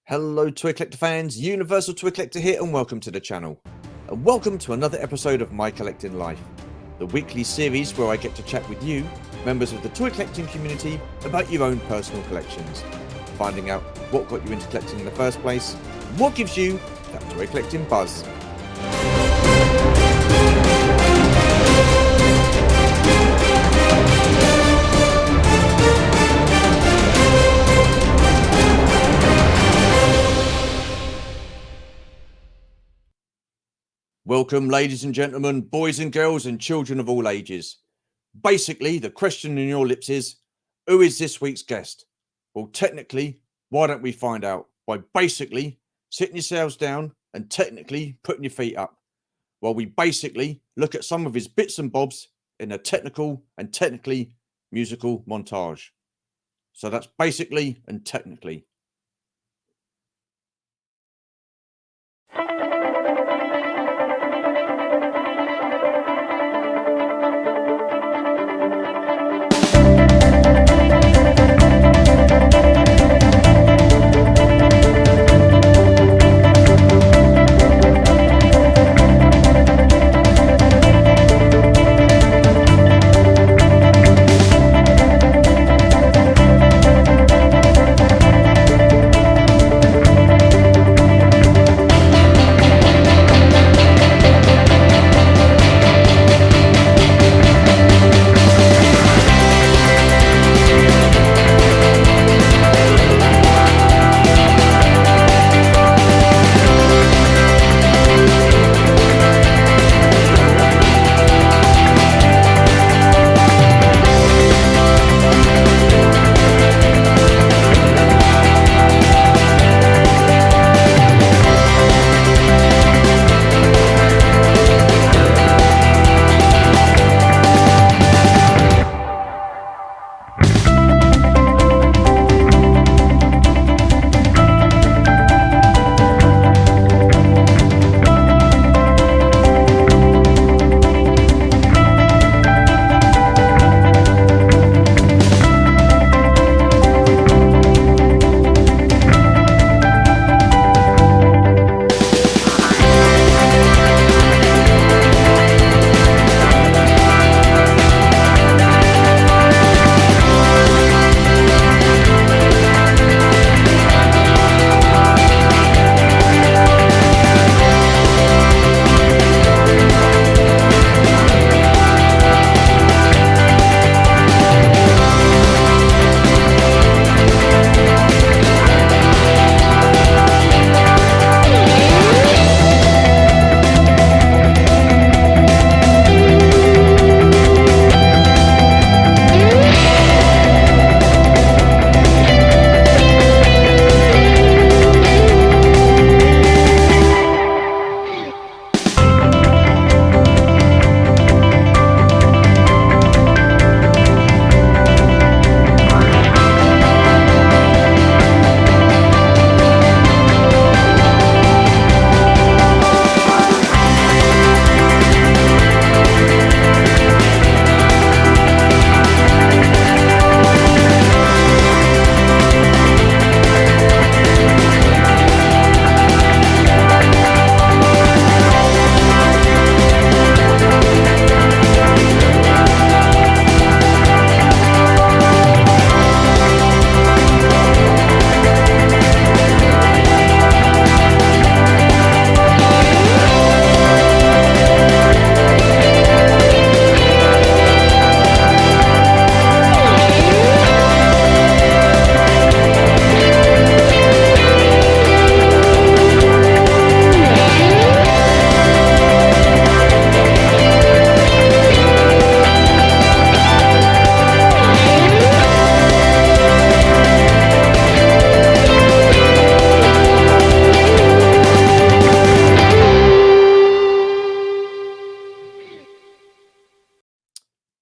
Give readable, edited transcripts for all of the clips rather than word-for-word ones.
Hello Toy Collector fans, Universal Toy Collector here and welcome to the channel. And welcome to another episode of My Collecting Life, the weekly series where I get to chat with you, members of the toy collecting community, about your own personal collections, finding out what got you into collecting in the first place, and what gives you that toy collecting buzz. Welcome, ladies and gentlemen, boys and girls, and children of all ages. Basically, the question on your lips is, who is this week's guest? Well, technically, why don't we find out by basically sitting yourselves down and technically putting your feet up while we basically look at some of his bits and bobs in a technical and technically musical montage. So that's basically and technically.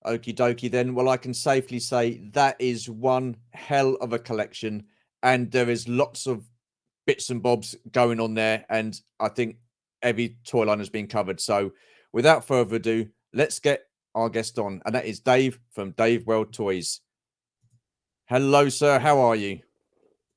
Okie dokie then. Well, I can safely say that is one hell of a collection, and there is lots of bits and bobs going on there, and I think every toy line has been covered. So without further ado, let's get our guest on, and that is Dave from DavidWorldToys. Hello, sir. How are you?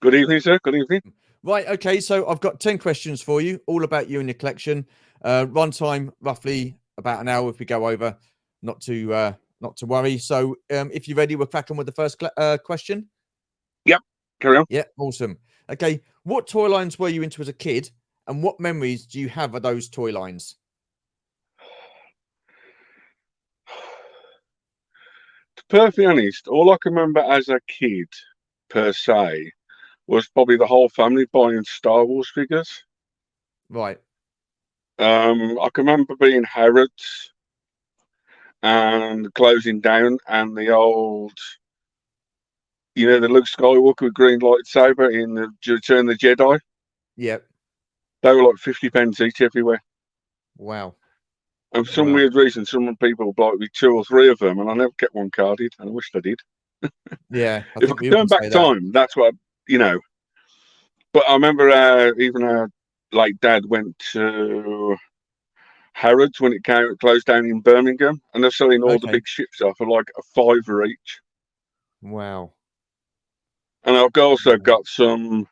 Good evening, sir. Good evening. Right. Okay. So I've got 10 questions for you, all about you and your collection. Run time roughly about an hour if we go over. Not to worry. So if you're ready, we'll crack on with the first question. Yep, carry on. Yeah. Awesome. Okay. What toy lines were you into as a kid, and what memories do you have of those toy lines? To be perfectly honest, all I can remember as a kid, per se, was probably the whole family buying Star Wars figures. Right. I can remember being Harrods and closing down, and the old, the Luke Skywalker with green lightsaber in the Return of the Jedi. Yep. They were like 50 pence each everywhere. Wow. And for some Wow. weird reason, some people bought me 2 or 3 of them, and I never kept one carded, and I wished I did. Yeah. I If I think could we all turn say back that. time, that's what, But I remember even our late dad went to Harrods when it closed down in Birmingham, and they're selling all the Okay. big ships off for like a fiver each. Wow. And I've also Wow. got some,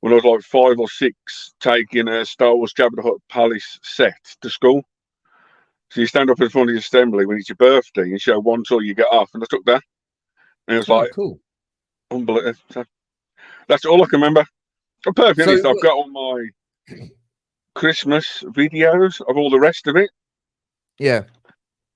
when I was like 5 or 6, taking a Star Wars Jabba the Hutt Palace set to school. So you stand up in front of the assembly when it's your birthday and show one toy you get off, and I took that. And it was Oh, like, cool. unbelievable. So that's all I can remember. I'm perfectly So, honest, I've got all my Christmas videos of all the rest of it. yeah.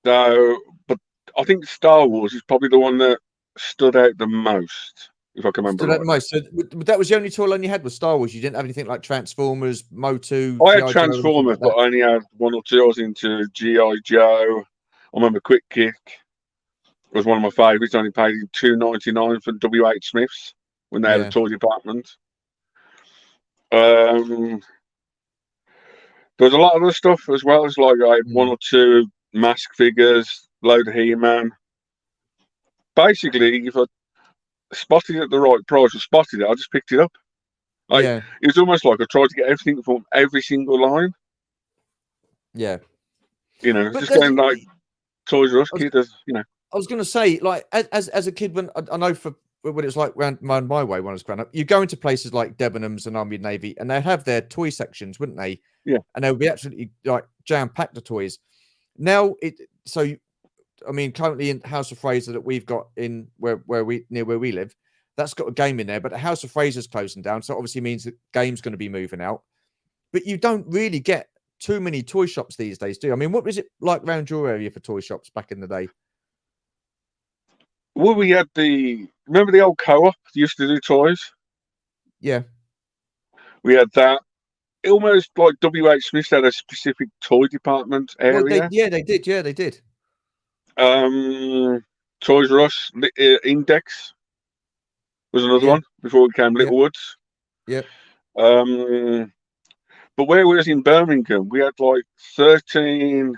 So, but I think Star Wars is probably the one that stood out the most, if I can remember Stood out the rightly. most. So that was the only toy line you had with Star Wars. You didn't have anything like Transformers, Motu, I had GI Joe, anything Transformers, like but that. I only had 1 or 2. I was into GI Joe. I remember Quick Kick was one of my favourites. I only paid $2.99 for WH Smiths when they had a Yeah. toy department. There was a lot of other stuff as well. It's like I had 1 Mm. or 2 mask figures, load of He-Man. Basically, if I spotted it at the right price or spotted it, I just picked it up. Yeah. It was almost like I tried to get everything from every single line. Yeah. But Just going like Toys R Us I was, kid, I was going to say, like, as a kid, when I know for when it was like round my way when I was growing up, you go into places like Debenhams and Army and Navy, and they'd have their toy sections, wouldn't they? yeah. And they would be absolutely like jam packed of toys. Now I mean, currently in House of Fraser that we've got in where we near where we live, that's got a game in there, but the House of Fraser's closing down, so obviously means that game's going to be moving out. But you don't really get too many toy shops these days, do you? I mean, what was it like around your area for toy shops back in the day? Well, we had remember the old co-op used to do toys? Yeah. We had that. Almost like WH Smith had a specific toy department Well, area. they did. Yeah, they did. Um, Toys R Us Index was another Yeah. one before it became Yeah. Littlewoods. Yeah. Um, but where we was in Birmingham, we had like 13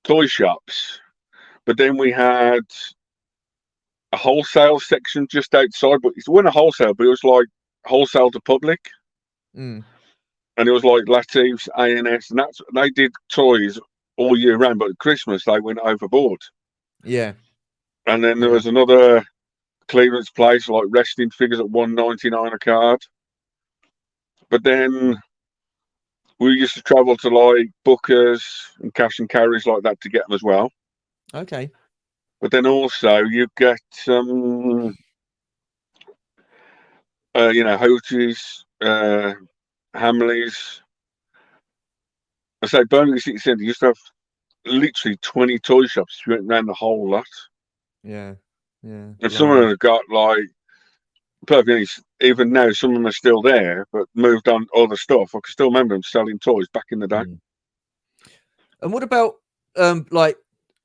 toy shops, but then we had a wholesale section just outside. But it wasn't a wholesale, but it was like wholesale to public. Mm. And it was like Latif's, A&S, and they did toys all year round. But at Christmas they went overboard. Yeah. And then there Yeah. was another clearance place like resting figures at $1.99 a card. But then we used to travel to like Booker's and cash and carries like that to get them as well. Okay. But then also you get Houghton's, Hamleys. I say Birmingham City Centre used to have literally 20 toy shops. You went around the whole lot. Yeah. Yeah. And some of Blimey. them have got like, perfectly honest, even now some of them are still there, but moved on other stuff. I can still remember them selling toys back in the day. Mm. And what about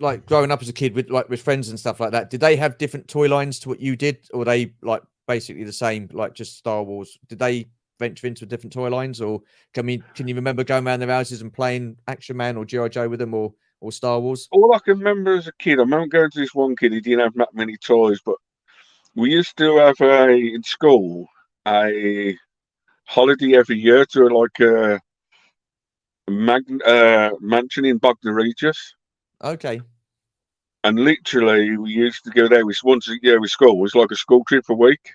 like growing up as a kid with friends and stuff like that? Did they have different toy lines to what you did, or were they like basically the same, like just Star Wars? Did they venture into different toy lines, or can you remember going around their houses and playing Action Man or GI Joe with them, or Star Wars? All I can remember as a kid, I remember going to this one kid, he didn't have that many toys, but we used to have in school a holiday every year to like a mansion in Bognor Regis. Okay. And literally, we used to go there once a year with school. It was like a school trip for a week.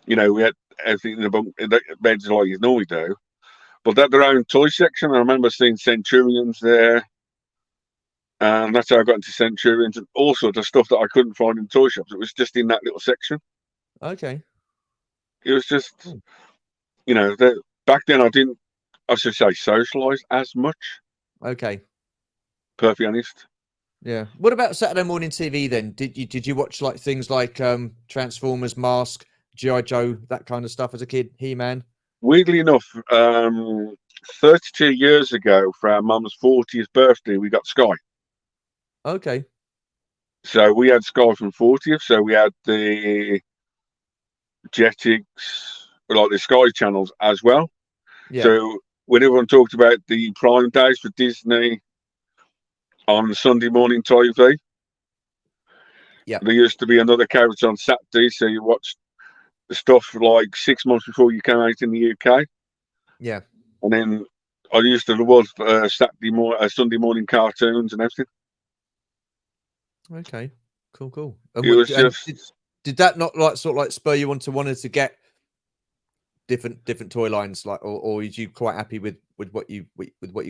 We had everything in the beds like you normally do. But they had their own toy section. I remember seeing Centurions there. And that's how I got into Centurions and all sorts of stuff that I couldn't find in toy shops. It was just in that little section. Okay. It was just, back then I should say, socialise as much. Okay. Perfectly honest. Yeah. What about Saturday morning TV then? Did you watch like things like Transformers, Mask, G.I. Joe, that kind of stuff as a kid? He-Man? Weirdly enough, 32 years ago, for our mum's 40th birthday, we got Sky. Okay. So we had Sky from 40th. So we had the Jetix, like the Sky channels as well. Yeah. So when everyone talked about the prime days for Disney on Sunday morning TV, Yeah. there used to be another character on Saturday. So you watched the stuff like 6 months before you came out in the UK. Yeah. And then I used to love Sunday morning cartoons and everything. Okay. Cool. It was just. Did that not like sort of like spur you on to wanted to get different toy lines, like, or is you quite happy with what you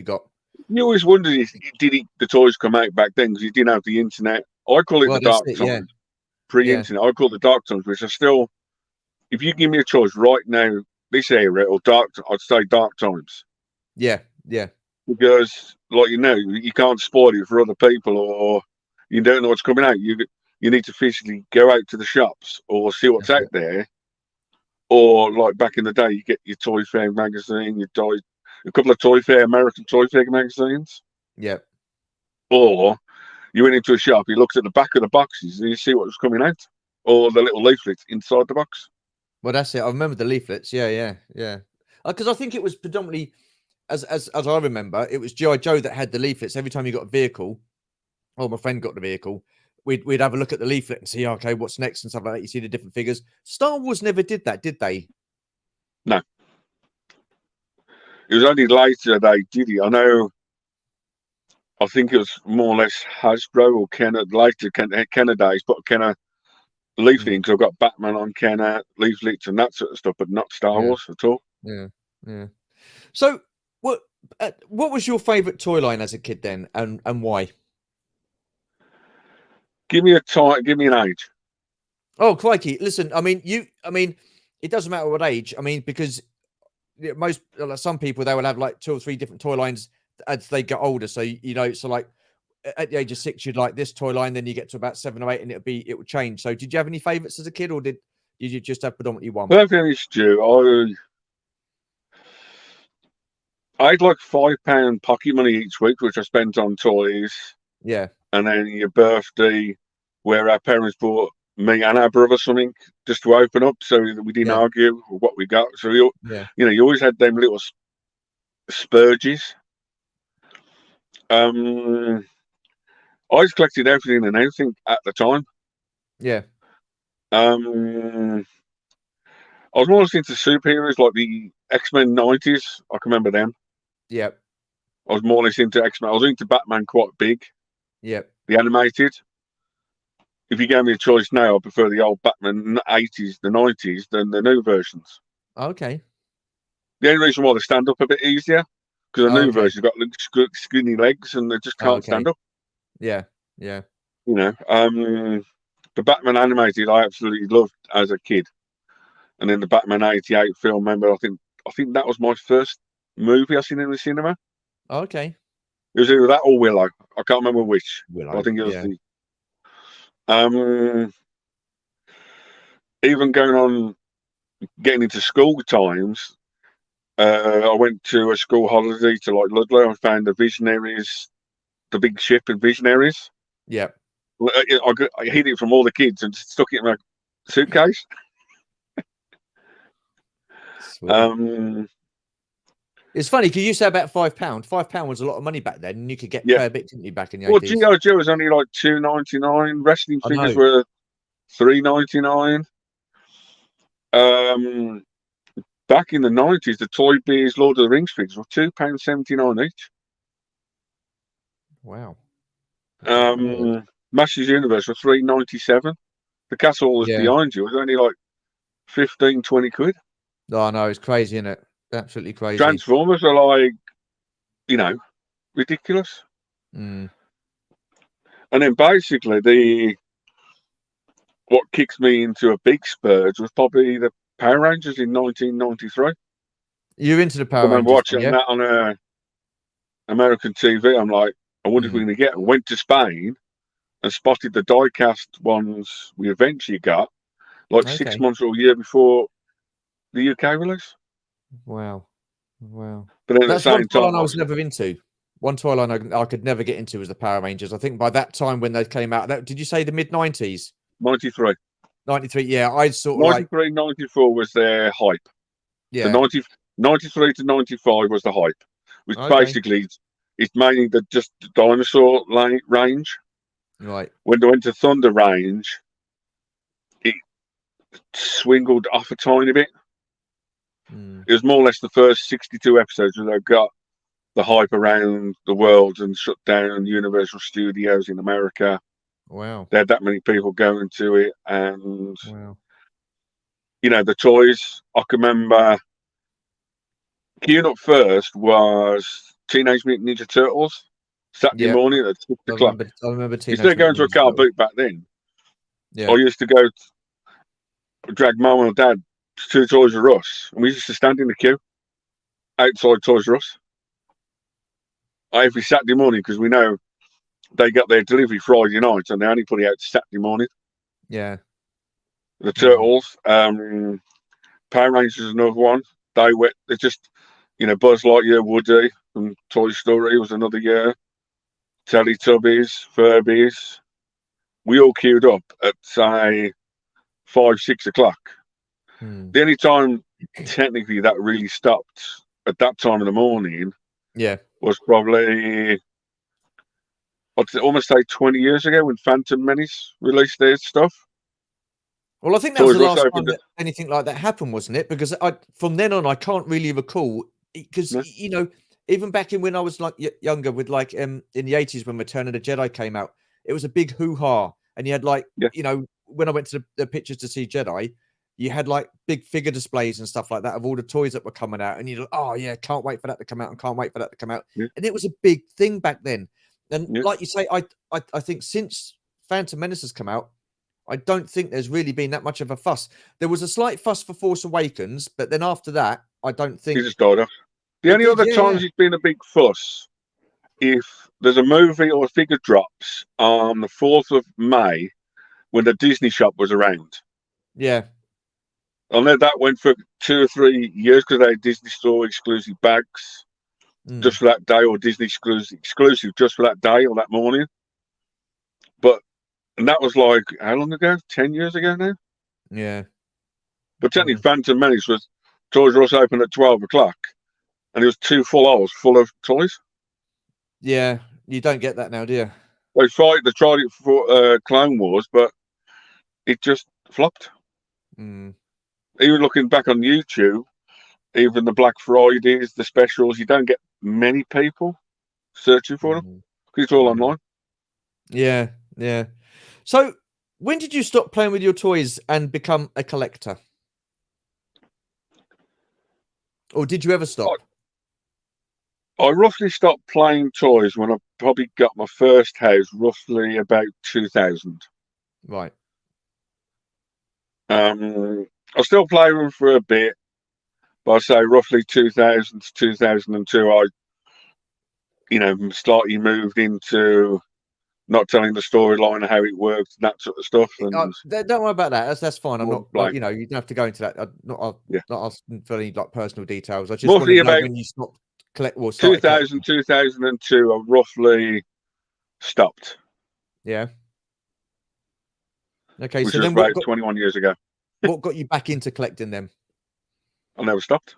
got? You always wondered the toys come out back then because you didn't have the internet. I call it the dark times, yeah. pre-internet. I call it the dark times, which are still. If you give me a choice right now, this era or dark, I'd say dark times. Yeah. Because, like you can't spoil it for other people, or you don't know what's coming out. You need to physically go out to the shops or see what's out there. Or like back in the day, you get your Toy Fair magazine, a couple of American Toy Fair magazines. Yeah. Or you went into a shop, you looked at the back of the boxes, and you see what was coming out, or the little leaflets inside the box. Well, that's it. I remember the leaflets. Yeah. Because I think it was predominantly, as I remember, it was G.I. Joe that had the leaflets. Every time you got a vehicle, or my friend got the vehicle, we'd have a look at the leaflet and see, okay, what's next and stuff like that. You see the different figures. Star Wars never did that, did they? No. It was only later they did it. I think it was more or less Hasbro or Kenner, later Kenner days, but Kenner leafleting, because I've got Batman on Kenner leaflets and that sort of stuff, but not Star Wars at all. Yeah. So, what was your favourite toy line as a kid then, and why? Give me an age. Oh, crikey! Listen, I mean, it doesn't matter what age. I mean, because some people, they will have like 2 or 3 different toy lines as they get older. So so like at the age of 6, you'd like this toy line, then you get to about 7 or 8, and it would change. So, did you have any favourites as a kid, or did you just have predominantly one? Perfectly Stu. I had like £5 pocket money each week, which I spent on toys. Yeah. And then your birthday, where our parents bought me and our brother something just to open up, so that we didn't argue what we got. So you always had them little spurges. I just collected everything and anything at the time. Yeah. I was more into superheroes like the X-Men 90s. I can remember them. Yeah. I was more or less into X-Men. I was into Batman quite big. Yeah. The animated. If you gave me a choice now, I prefer the old Batman 80s, the 90s, than the new versions. Okay. The only reason why they stand up a bit easier, because the new version's got skinny legs and they just can't stand up. Yeah. The Batman animated I absolutely loved as a kid. And then the Batman 88 film, remember, I think that was my first movie I seen in the cinema. Okay. It was either that or Willow. I can't remember which. Willow. I think it was even getting into school times, I went to a school holiday to like Ludlow. I found the Visionaries, the big ship in Visionaries. Yeah. I hid it from all the kids and just stuck it in my suitcase. It's funny because you say about £5. £5 was a lot of money back then, and you could get a fair bit, didn't you, back in the 80s? Well, G.I. Joe was only like $2.99. Wrestling figures were $3.99. Back in the 90s, the Toy Biz Lord of the Rings figures were £2.79 each. Wow. Masters Universe were $3.97. The castle was behind you. It was only like 15, 20 quid. Oh no, it's crazy, isn't it? Absolutely crazy. Transformers are like, you know, ridiculous. Mm. And then basically what kicks me into a big spurge was probably the Power Rangers in 1993. You're into the I Power remember Rangers, then, watching yeah? that on American TV. I'm like, I wonder if we're Mm. going to get. Went to Spain and spotted the die-cast ones we eventually got, like 6 months or a year before the UK release. Wow. Wow. But then at the That's one same time, toyline I was never into. One toyline I could never get into was the Power Rangers. I think by that time when they came out, did you say the mid-90s? 93. 93. Yeah, I'd sort of like, 93, 94 was their hype. So yeah. 93 to 95 was the hype, which Okay. basically it's mainly just the dinosaur range. Right. When they went to Thunder Range, it swingled off a tiny bit. Mm. It was more or less the first 62 episodes where they got the hype around the world and shut down Universal Studios in America. Wow. They had that many people going to it, and Wow. you know the toys. I can remember queuing up first was Teenage Mutant Ninja Turtles Saturday Yeah. morning at 6 o'clock. I remember Instead Teenage of going Mutant to a Ninja car Turtles. boot back then, I Yeah. used to go drag mum and dad to Toys R Us, and we used to stand in the queue outside Toys R Us every Saturday morning because we know they got their delivery Friday night and they only put it out Saturday morning. Yeah. The Wow. Turtles, Power Rangers is another one. They're just, Buzz Lightyear, Woody from Toy Story was another year. Teletubbies, Furbies. We all queued up at say 5, 6 o'clock. Mm. The only time technically that really stopped at that time in the morning Yeah. was probably I'd almost say 20 years ago when Phantom Menace released their stuff. Well, I think that was Toys the R Us last time opened it. that anything like that happened, wasn't it? Because from then on, I can't really recall because No? even back in when I was like younger, with like in the 80s when Return of the Jedi came out, it was a big hoo ha, and you had like Yeah, when I went to the pictures to see Jedi, you had like big figure displays and stuff like that of all the toys that were coming out, and you're like, oh yeah, can't wait for that to come out, and can't wait for that to come out, yeah, and it was a big thing back then. And yeah. like you say, I think since Phantom Menace has come out, I don't think there's really been that much of a fuss. There was a slight fuss for Force Awakens, but then after that, I don't He think just died off. The it only did. other Yeah, yeah, times it's been a big fuss, if there's a movie or a figure drops on the 4th of May when the Disney shop was around. yeah. I know that went for 2 or 3 years because they had Disney Store exclusive bags Mm, just for that day, or Disney exclusive just for that day or that morning. And that was like, how long ago? 10 years ago now? yeah. But technically, Mm, Phantom Menace was Toys R Us opened at 12 o'clock and it was 2 full hours full of toys. yeah. You don't get that now, do you? They tried it for Clone Wars, but it just flopped. Mm, Even looking back on YouTube, even the Black Fridays, the specials, you don't get many people searching for them mm, because it's all mm. online. Yeah, yeah. So, when did you stop playing with your toys and become a collector, or did you ever stop? I roughly stopped playing toys when I probably got my first house, roughly about 2000. Right. I still play with them for a bit, but I say roughly 2000 to 2002. I, slightly moved into not telling the storyline of how it works and that sort of stuff, and Don't worry about that. That's fine. I'm more not like like, you don't have to go into that. I'm yeah, not asking for any like personal details. I just wanted mostly to know about when you stopped started 2000, collecting. 2002. I roughly stopped, Yeah. Okay. which So was then about 21 years ago. what got you back into collecting them? I never stopped.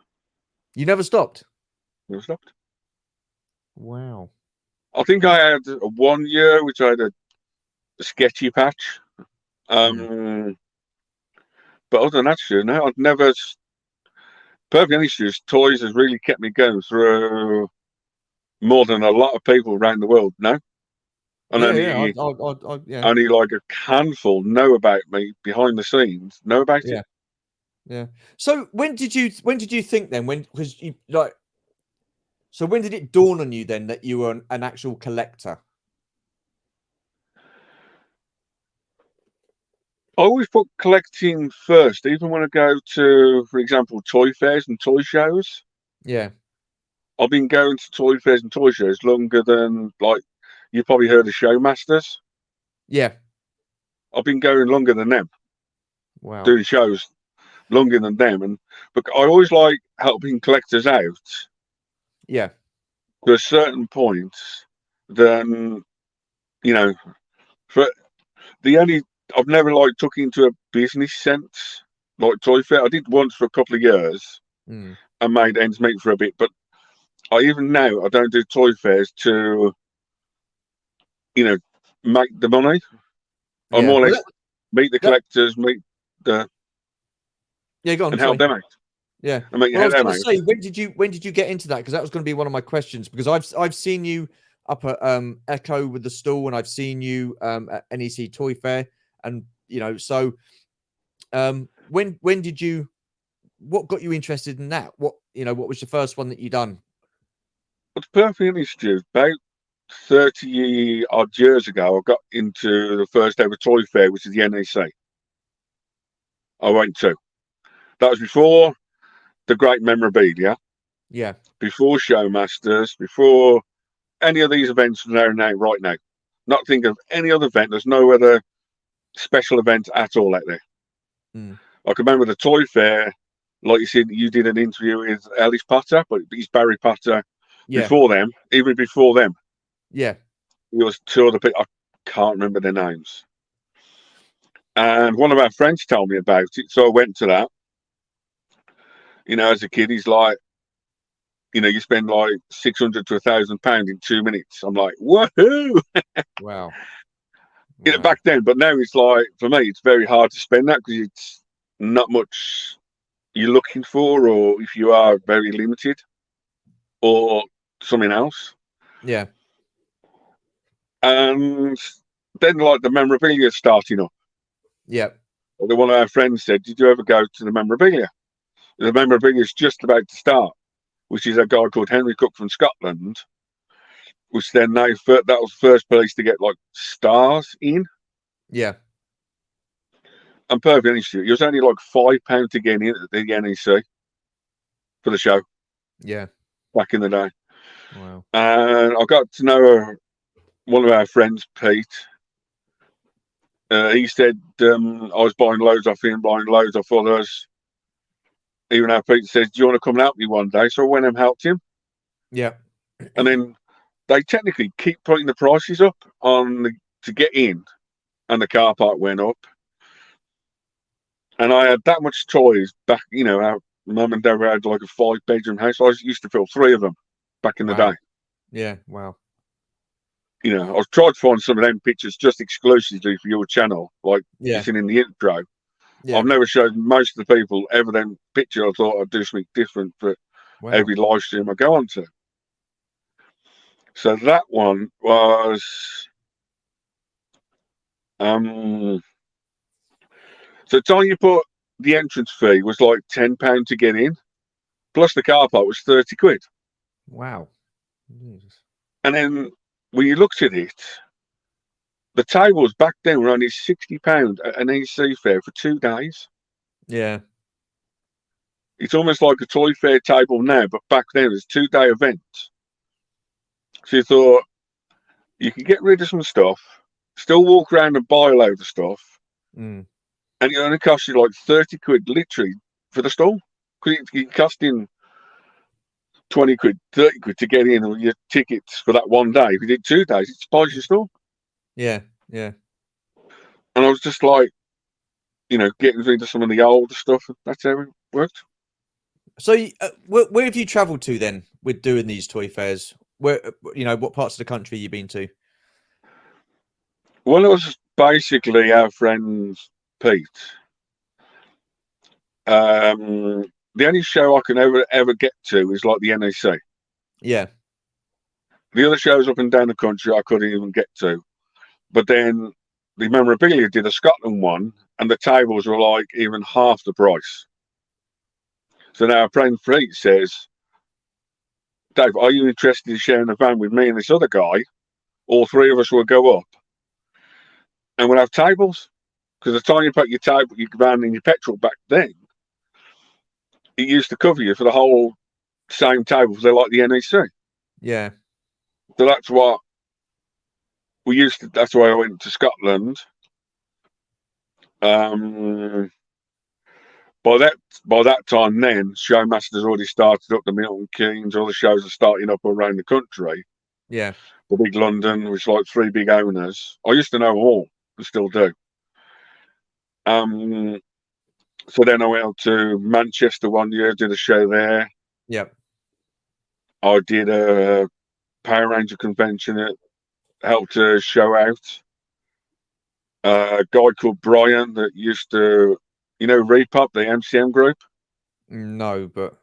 You never stopped. Never stopped. Wow. I think I had 1 year which I had a sketchy patch. Mm. But other than that, no, I've never. Perfect honest, toys has really kept me going through more than a lot of people around the world. No, and Yeah. Yeah. Yeah. only like a handful know about me behind the scenes. Know about it. Yeah. Yeah. So when did you think then, because you like, so when did it dawn on you then that you were an actual collector? I always put collecting first, even when I go to, for example, toy fairs and toy shows. Yeah. I've been going to toy fairs and toy shows longer than, like, you probably heard of Showmasters. Yeah. I've been going longer than them, Wow. doing shows longer than them, but I always like helping collectors out Yeah. to a certain point. Then, you know, for the only I've never like took into a business sense like toy fair. I did once for a couple of years Mm. and made ends meet for a bit, but even now I don't do toy fairs to, make the money. I Yeah. more or Well, less meet the collectors, meet the yeah. Go on. and help Sorry. them out. Yeah. I mean, Well, I help was them going to out. say, when did you get into that? Because that was going to be one of my questions. Because I've seen you up at Echo with the stall, and I've seen you at NEC Toy Fair, and so when did you? What got you interested in that? What was the first one that you done? But to be perfectly honest, Stu, about 30 odd years ago, I got into the first ever toy fair, which is the NEC. I went to. That was before the great memorabilia, Yeah. before Showmasters, before any of these events that are now right now. Not think of any other event. There's no other special event at all out there. Mm. I can remember the toy fair, like you said, you did an interview with Alice Potter, but he's Barry Potter Yeah. before them, even before them. Yeah. There was two other people, I can't remember their names. And one of our friends told me about it, so I went to that. As a kid, he's like, you spend like 600 to £1,000 in 2 minutes. I'm like, woohoo! Wow. Wow. Back then, but now it's like, for me, it's very hard to spend that because it's not much you're looking for, or if you are, very limited, or something else. Yeah. And then, like, the memorabilia starting up. Yeah. One of our friends said, "Did you ever go to the memorabilia?" The memorabilia is just about to start, which is a guy called Henry Cook from Scotland, which then that was the first place to get like stars in. Yeah. And perfect honest, it was only like £5 to get in at the NEC for the show Yeah. back in the day. Wow. And I got to know one of our friends, Pete. He said I was buying loads off him, buying loads off others. Even our Pete says, "Do you want to come and help me one day?" So I went and helped him. Yeah. And then they technically keep putting the prices up to get in, and the car park went up. And I had that much toys back. Our mum and dad had like a 5-bedroom house. I used to fill 3 of them back in the Wow. day. Yeah. Wow. I was trying to find some of them pictures just exclusively for your channel, like Yeah. you seen in the intro. Yeah. I've never showed most of the people ever them picture. I thought I'd do something different for Wow. every live stream I go on to. So that one was so the time you put the entrance fee was like £10 to get in, plus the car park was 30 quid. Wow. Jesus. And then when you looked at it, the tables back then were only £60 at an AC fair for 2 days. Yeah. It's almost like a toy fair table now, but back then it was a 2-day event. So you thought you could get rid of some stuff, still walk around and buy a load of stuff, Mm. and it only cost you like 30 quid literally for the stall. Because it cost him 20 quid, 30 quid to get in on your tickets for that one day. If you did 2 days, it's buys your stall. Yeah. Yeah. And I was just like, getting rid of some of the older stuff. That's how it worked. So, where have you travelled to then with doing these toy fairs? Where, what parts of the country you been to? Well, it was basically our friend Pete. The only show I can ever get to is like the NEC. Yeah. The other shows up and down the country I couldn't even get to. But then the memorabilia did a Scotland one, and the tables were like even half the price. So now our friend Freak says, Dave, are you interested in sharing a van with me and this other guy? All three of us will go up and we'll have tables. Because the time you put your table, your van and your petrol back then, it used to cover you for the whole same tables. They're like the NEC. Yeah. So that's what we used to. That's why I went to Scotland. By that time, then Showmasters already started up. The Milton Keynes, all the shows are starting up around the country. Yeah. The big London, which like three big owners. I used to know all, and still do. So then I went to Manchester one year, did a show there. Yep. I did a Power Ranger convention that helped to show out. A guy called Brian that used to, Repop, the MCM group. No, but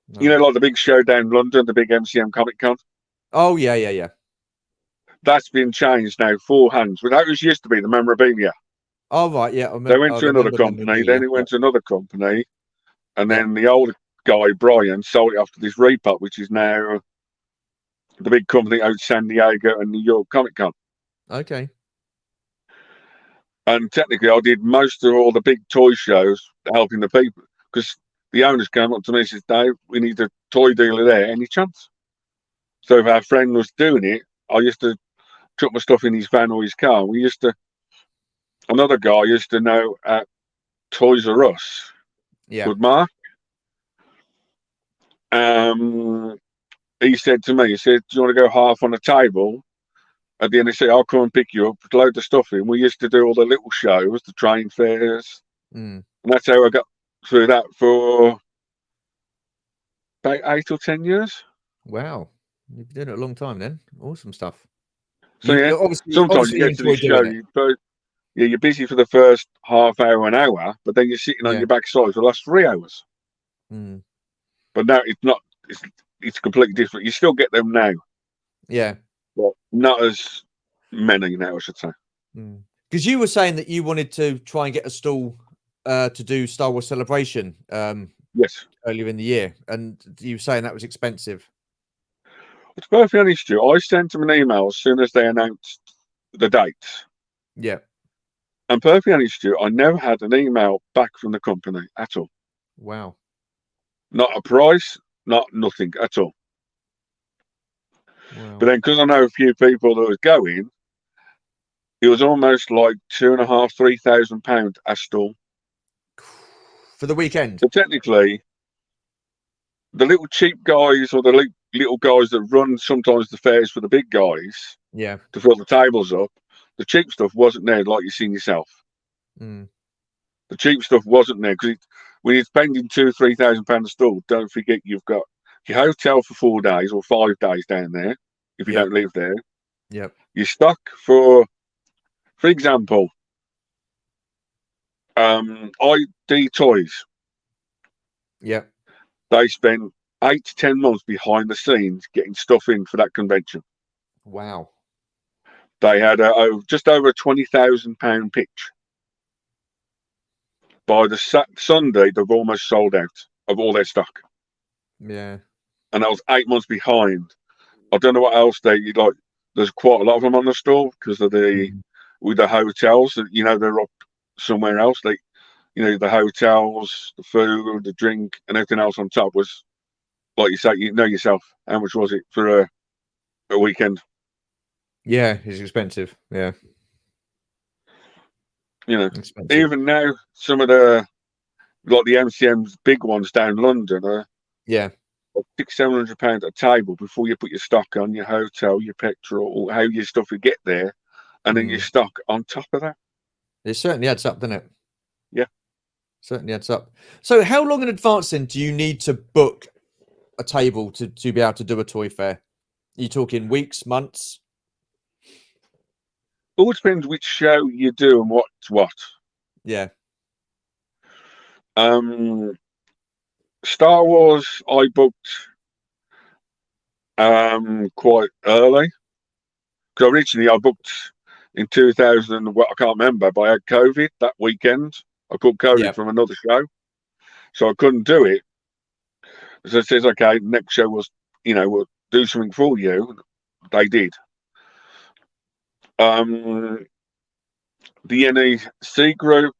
no. You know, like the big show down in London, the big MCM Comic Con. Oh yeah. That's been changed now, 4 hands. But that was used to be the memorabilia. Oh right, yeah. They went to another company, then it went to another company, and then the older guy, Brian, sold it off to this Repop, which is now the big company out of San Diego and New York Comic Con. Okay. And technically, I did most of all the big toy shows, helping the people, because the owners came up to me and said, Dave, we need a toy dealer there, any chance? So if our friend was doing it, I used to chuck my stuff in his van or his car. Another guy used to know at Toys R Us, called Mark. He said to me, do you want to go half on a table? At the end, he said, I'll come and pick you up, put a load of stuff in. We used to do all the little shows, the train fairs. And that's how I got through that for about 8 or 10 years. Wow. You've been doing it a long time then. Awesome stuff. So sometimes you get to this show, you're busy for the first half hour, an hour, but then you're sitting on your backside for the last 3 hours. But now it's not, it's completely different. You still get them now. Yeah. But not as many now, I should say. Because you were saying that you wanted to try and get a stall to do Star Wars Celebration yes, earlier in the year, and you were saying that was expensive. To be perfectly honest with you, I sent them an email as soon as they announced the dates. Yeah. And perfectly honest with you, I never had an email back from the company at all. Wow. Not a price, nothing at all. Wow. But then, because I know a few people that was going, it was almost like £2,500 to £3,000 a stall for the weekend. So technically, the little cheap guys or the little guys that run sometimes the fairs for the big guys, to fill the tables up, the cheap stuff wasn't there like you've seen yourself. The cheap stuff wasn't there because when you're spending £2,000 to £3,000 a stall, don't forget you've got your hotel for 4 days or 5 days down there if you don't live there. Yep. You're stuck for example, ID Toys. Yep. They spent 8 to 10 months behind the scenes getting stuff in for that convention. Wow. They had just over a £20,000 pitch. By the Sunday, they've almost sold out of all their stock. Yeah. And that was 8 months behind. I don't know what else they like. There's quite a lot of them on the store because of with the hotels. They're up somewhere else. The hotels, the food, the drink, and everything else on top was, like you say, you know yourself. How much was it for a weekend? Yeah, it's expensive. Yeah. Expensive. Even now, some of the the MCM's big ones down London are £600-700 a table before you put your stock on, your hotel, your petrol, how your stuff would get there, and then your stock on top of that. It certainly adds up, doesn't it? Yeah. Certainly adds up. So how long in advance then do you need to book a table to be able to do a toy fair? Are you talking weeks, months? All depends which show you do and what's what. Yeah. Star Wars, I booked quite early. Because originally I booked in 2000, I can't remember, but I had COVID that weekend. I caught COVID from another show. so I couldn't do it. So it says, okay, next show was, we'll do something for you. They did. The NEC group,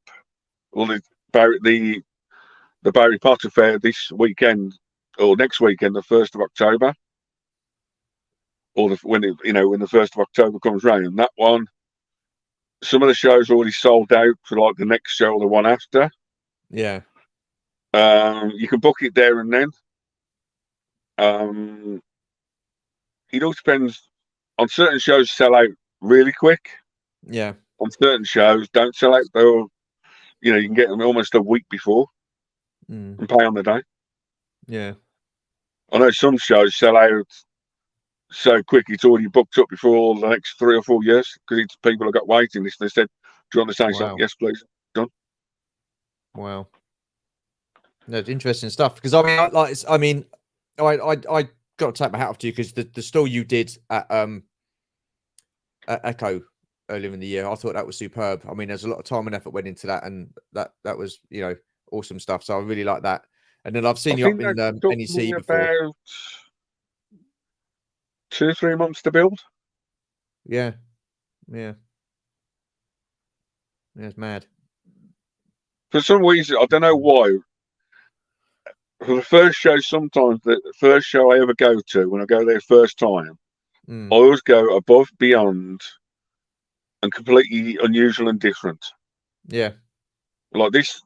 well, the Barry Potter Fair this weekend or next weekend, the 1st of October, or when the 1st of October comes round. That one, some of the shows are already sold out for like the next show or the one after. Yeah. You can book it there and then. It all depends. On certain shows, sell out really quick. Yeah. On certain shows, don't sell out. Though, you can get them almost a week before and pay on the day. Yeah. I know some shows sell out so quick it's already booked up before the next 3 or 4 years because it's people have got waiting lists. They said, "Do you want to say something?" Yes, please. Done. Wow. That's interesting stuff. Because I got to take my hat off to you because the store you did at Echo earlier in the year, I thought that was superb. I mean, there's a lot of time and effort went into that, and that was awesome stuff. So I really like that. And then I've seen you up in NEC before. About 2 or 3 months to build. Yeah. It's mad. For some reason, I don't know why. For the first show, sometimes the first show I ever go to, when I go there first time, I always go above, beyond, and completely unusual and different. Yeah. Like this,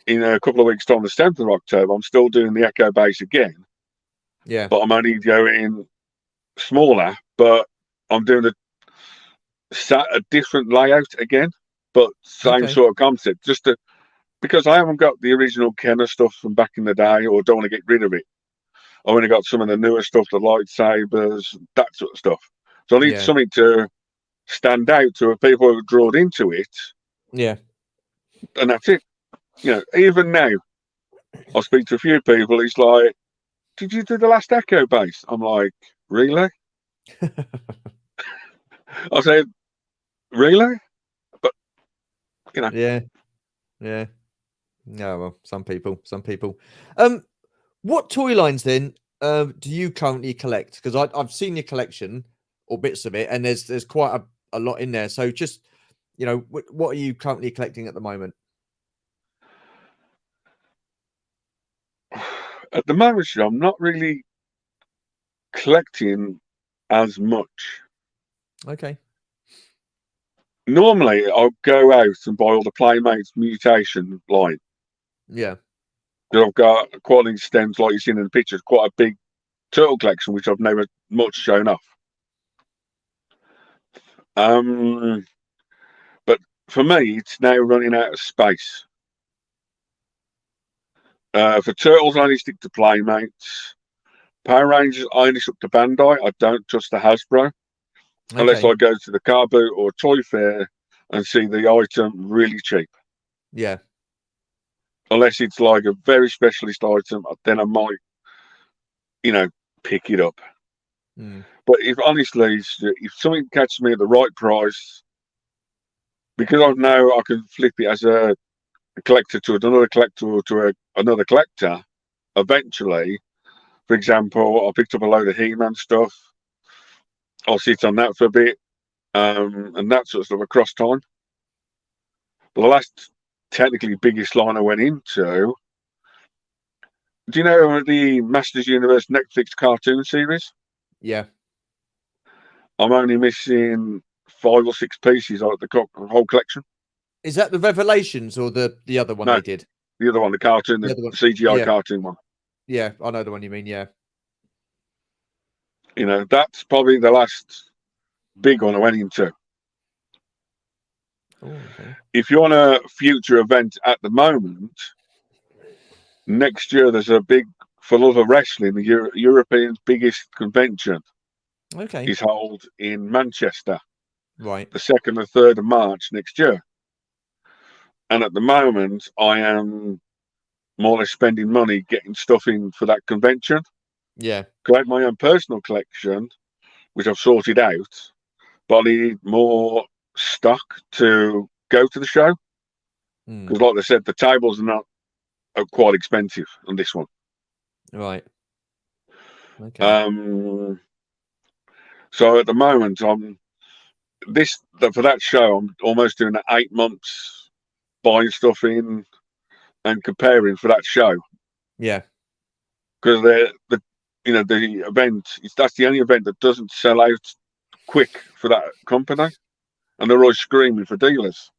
in a couple of weeks' time, the 7th of October, I'm still doing the Echo Base again. Yeah. But I'm only going smaller, but I'm doing a different layout again, but same sort of concept. Because I haven't got the original Kenner stuff from back in the day, or don't want to get rid of it. I've only got some of the newer stuff, the lightsabers, that sort of stuff. So I need something to stand out to people who are drawn into it. Yeah. And that's it. Even now, I speak to a few people. It's like, "Did you do the last Echo Base?" I'm like, "Really?" I said, "Really?" But Yeah. No, well, some people. What toy lines then do you currently collect? Because I've seen your collection or bits of it, and there's quite a lot in there. So just what are you currently collecting at the moment? At the moment, I'm not really collecting as much. Okay. Normally, I'll go out and buy all the Playmates mutation line. Yeah. I've got quite an extent, like you've seen in the pictures, quite a big turtle collection, which I've never much shown off. But for me, it's now running out of space. For turtles, I only stick to Playmates. Power Rangers, I only stick to Bandai. I don't trust the Hasbro. Unless I go to the car boot or toy fair and see the item really cheap. Yeah. Unless it's like a very specialist item, then I might, pick it up. But if something catches me at the right price, because I know I can flip it as a collector to another collector or to another collector, eventually, for example, I picked up a load of He-Man stuff. I'll sit on that for a bit, and that sort of stuff across time. But the last technically biggest line I went into, do you know the Masters Universe Netflix cartoon series? Yeah. I'm only missing 5 or 6 pieces out of the whole collection. Is that the Revelations or the other one they did? The other one, the cartoon, the CGI cartoon one. Yeah, I know the one you mean, yeah. That's probably the last big one I went into. Oh, okay. If you want a future event at the moment, next year there's a big, for love of wrestling, the European's biggest convention. Okay. Is held in Manchester. Right. The 2nd and 3rd of March next year. And at the moment, I am more or less spending money getting stuff in for that convention. Yeah. I have my own personal collection, which I've sorted out, but I need more stock to go to the show. Because like I said, the tables are not are quite expensive on this one. Right. Okay. So at the moment, for that show, I'm almost doing 8 months buying stuff in and comparing for that show. Yeah. Because the event, that's the only event that doesn't sell out quick for that company, and they're always screaming for dealers.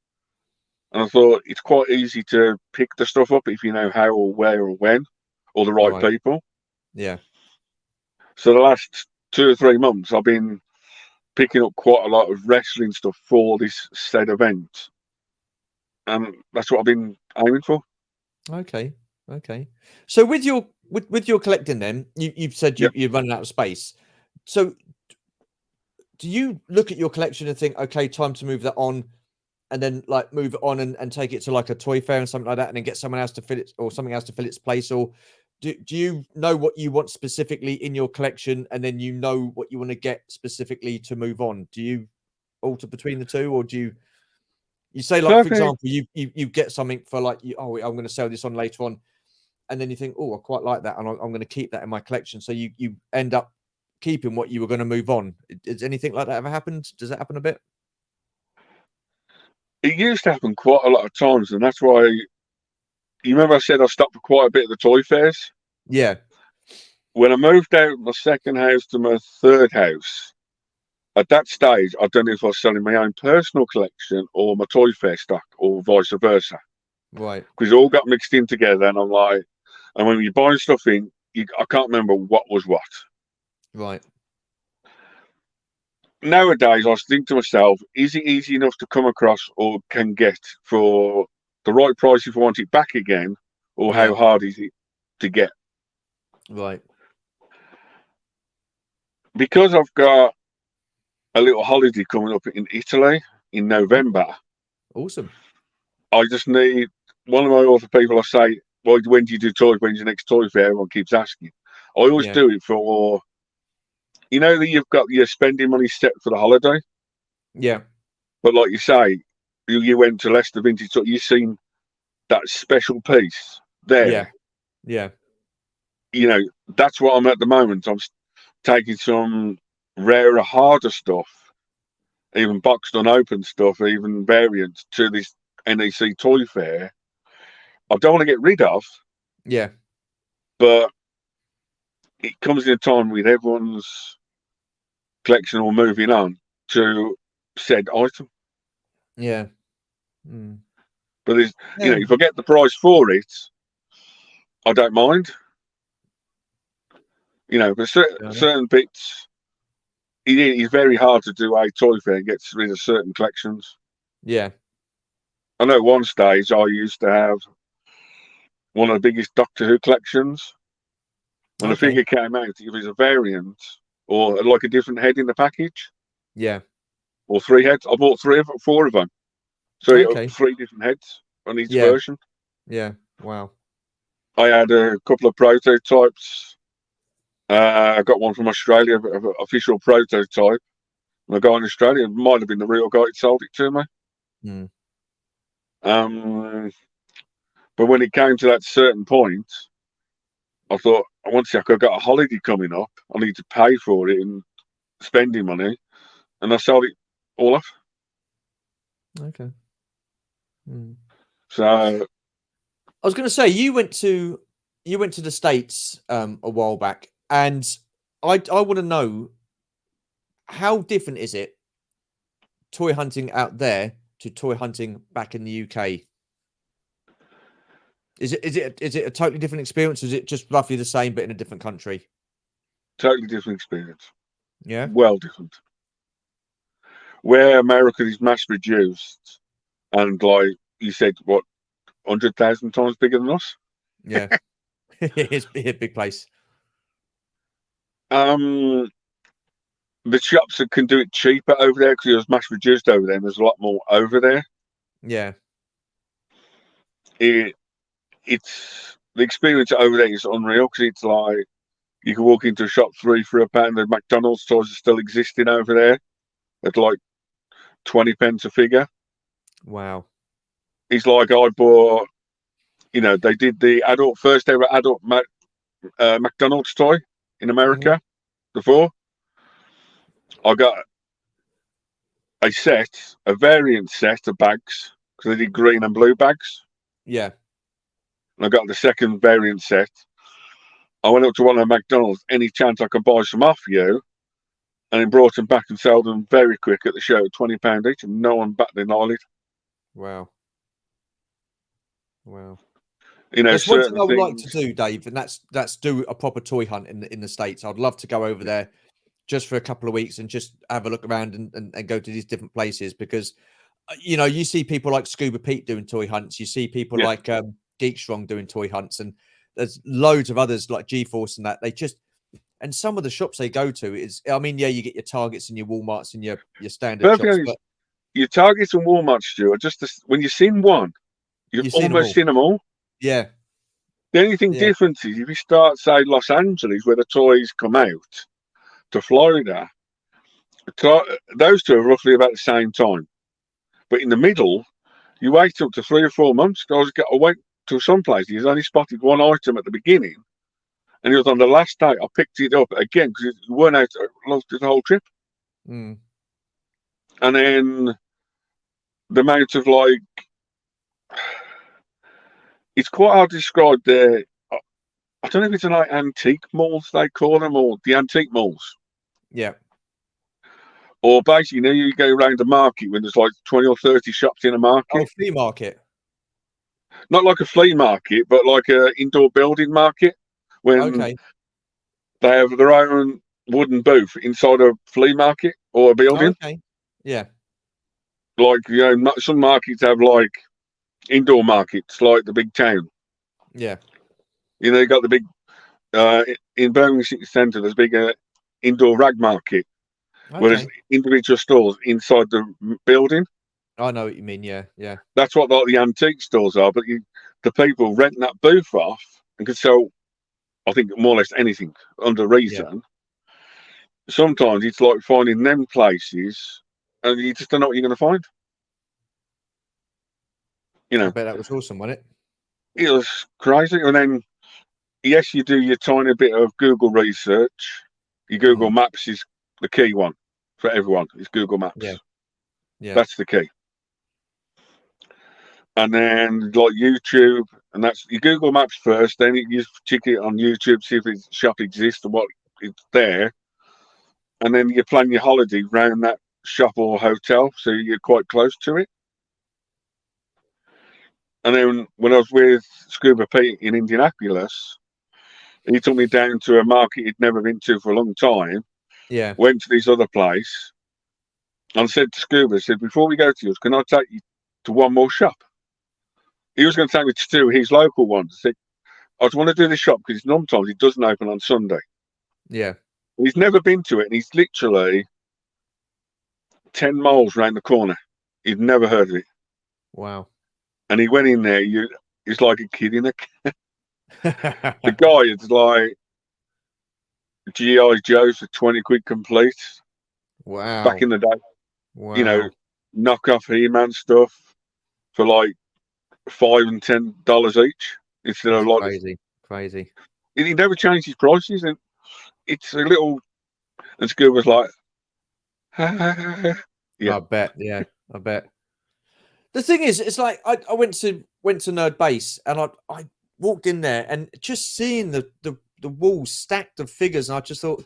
And I thought it's quite easy to pick the stuff up if you know how or where or when, or the right people. Yeah. So the last 2 or 3 months, I've been picking up quite a lot of wrestling stuff for this said event, and that's what I've been aiming for. Okay. Okay. So with your collecting, then you've said Yep. you're running out of space. So do you look at your collection and think, okay, time to move that on, and then like move it on and take it to like a toy fair and something like that, and then get someone else to fill it or something else to fill its place? Or do you know what you want specifically in your collection, and then you know what you want to get specifically to move on? Do you alter between the two, or do you say, like, for example, you get something for like, I'm going to sell this on later on, and then you think, oh, I quite like that, and I'm going to keep that in my collection. So you end up keeping what you were going to move on. Has anything like that ever happened? Does that happen a bit? It used to happen quite a lot of times, and that's why you remember I said I stopped for quite a bit at the toy fairs. Yeah. When I moved out of my second house to my third house, at that stage, I don't know if I was selling my own personal collection or my toy fair stock, or vice versa. Right. Because it all got mixed in together, and I'm like, and when you're buying stuff in, I can't remember what was what. Right. Nowadays, I think to myself, is it easy enough to come across or can get for the right price if I want it back again, or Yeah. how hard is it to get? Right. Because I've got a little holiday coming up in Italy in November, Awesome. I just need one of my other people. I say, well, when do you do toys? When's your next toy fair? Everyone keeps asking. I always do it for, that you've got your spending money set for the holiday. Yeah. But like you say, you went to Leicester Vintage, so you've seen that special piece there. Yeah. That's what I'm at the moment. I'm taking some rarer, harder stuff, even boxed unopened stuff, even variants to this NEC toy fair. I don't want to get rid of, Yeah. but it comes in a time with everyone's collection or moving on to said item. Yeah. Mm. But there's, if I get the price for it, I don't mind. But certain bits, it's very hard to do a toy fair and get rid of certain collections. Yeah. I know at one stage I used to have one of the biggest Doctor Who collections. When the figure came out, if it was a variant or like a different head in the package, Yeah. or 3 heads, I bought 4 of them. So you have 3 different heads on each version. Yeah. Wow. I had a couple of prototypes. I got one from Australia, official prototype. And the guy in Australia might have been the real guy that sold it to me. Mm. But when it came to that certain point, I thought, once I've got a holiday coming up, I need to pay for it and spending money, and I sold it all off. Okay. Mm. So I was going to say, you went to the States a while back, and I want to know, how different is it toy hunting out there to toy hunting back in the UK? Is it a totally different experience? Or is it just roughly the same but in a different country? totally different experience. Yeah. Well different. Where America is mass produced and, like you said, 100,000 times bigger than us. Yeah. It's a big place. The shops that can do it cheaper over there because it was mass produced over there, and there's a lot more over there. Yeah. It's the experience over there is unreal, because it's like you can walk into a shop for £3 the McDonald's toys are still existing over there at like 20 pence a figure. Wow. It's like I bought You know, they did the first ever adult McDonald's toy in America before. I got a variant set of bags, because they did green and blue bags. Yeah. And I got the second variant set. I went up to one of the McDonald's, any chance I could buy some off you, and then brought them back and sold them very quick at the show at £20 each, and no one batted an eyelid. Wow. Wow. You know, there's one thing I would things... like to do, Dave, and that's do a proper toy hunt in the States. I'd love to go over there just for a couple of weeks and just have a look around and go to these different places, because you know, you see people like Scuba Pete doing toy hunts, you see people like Geek Strong doing toy hunts, and there's loads of others like G-Force and that. They just, and some of the shops they go to is, I mean, yeah, you get your Targets and your Walmarts and your standard shops, but your Targets and Walmarts, Stuart, when you've seen one, you've almost seen them all. Yeah. The only thing different is if you start, say, Los Angeles, where the toys come out, to Florida, those two are roughly about the same time. But in the middle, you wait up to 3 or 4 months. I went to some places, he's only spotted one item at the beginning, and it was on the last day I picked it up again because it weren't out the whole trip. And then the amount of, like, it's quite hard to describe the, I don't know if it's like antique malls they call them, or the antique malls. Yeah. Or basically, you know, you go around the market when there's like 20 or 30 shops in a market. Oh, flea market. Not like a flea market, but like an indoor building market, when they have their own wooden booth inside a flea market or a building. Yeah. Like, you know, some markets have like indoor markets, like the big town. Yeah. You know, you got the big, in Birmingham City Centre, there's a big indoor rag market. Whereas individual stores inside the building. I know what you mean. Yeah, yeah. That's what like the antique stores are. But the people rent that booth off and can sell, I think, more or less anything under reason. Yeah. Sometimes it's like finding them places, and you just don't know what you're going to find. You know, I bet that was awesome, wasn't it? It was crazy. And then, yes, you do your tiny bit of Google research. Your Google Maps is the key one for everyone. Is Google Maps. Yeah. Yeah. That's the key. And then like YouTube, and that's your Google Maps first. Then you check it on YouTube, see if the shop exists and what it's there. And then you plan your holiday around that shop or hotel, so you're quite close to it. And then when I was with Scuba Pete in Indianapolis, he took me down to a market he'd never been to for a long time. Yeah. Went to this other place and said to Scuba, before we go to yours, can I take you to one more shop? He was going to take me to 2 of his local ones. I said, I just want to do this shop because sometimes it doesn't open on Sunday. Yeah. He's never been to it, and he's literally 10 miles around the corner. He'd never heard of it. Wow. And he went in there, he's like a kid in a the guy is like G.I. Joe's for 20 quid complete. Wow. Back in the day. Wow. You know, knockoff He-Man stuff for like $5 and $10 each instead of like crazy. He never changed his prices, and it's a little. And Scuba was like, yeah. I bet. Yeah, I bet. The thing is, it's like I went to Nerd Base, and I walked in there, and just seeing the walls stacked of figures, and I just thought,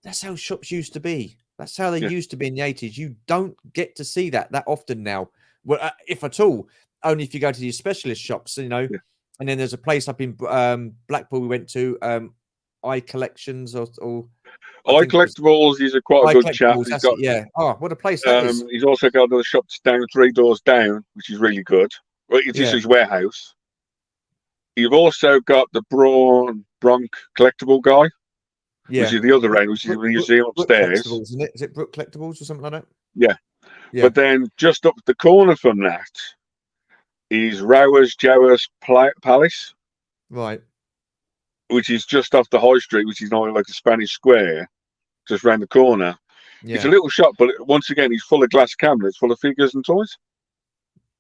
that's how shops used to be. That's how they used to be in the 80s. You don't get to see that often now. Well, if at all, only if you go to these specialist shops, you know. Yeah. And then there's a place up in Blackpool we went to, Eye Collections or Eye Collectibles. He's quite a good chap. He's got, oh, what a place that is. He's also got another shop down 3 doors down, which is really good. Well, it's his warehouse. You've also got the Bronk collectible guy, which is the other end, which is the museum upstairs. Isn't it? Is it Brook Collectibles or something like that? Yeah. But then just up the corner from that is Rower's Jawas Palace. Right. Which is just off the high street, which is not like a Spanish square, just round the corner. Yeah. It's a little shop, but once again, he's full of glass cabinets, full of figures and toys.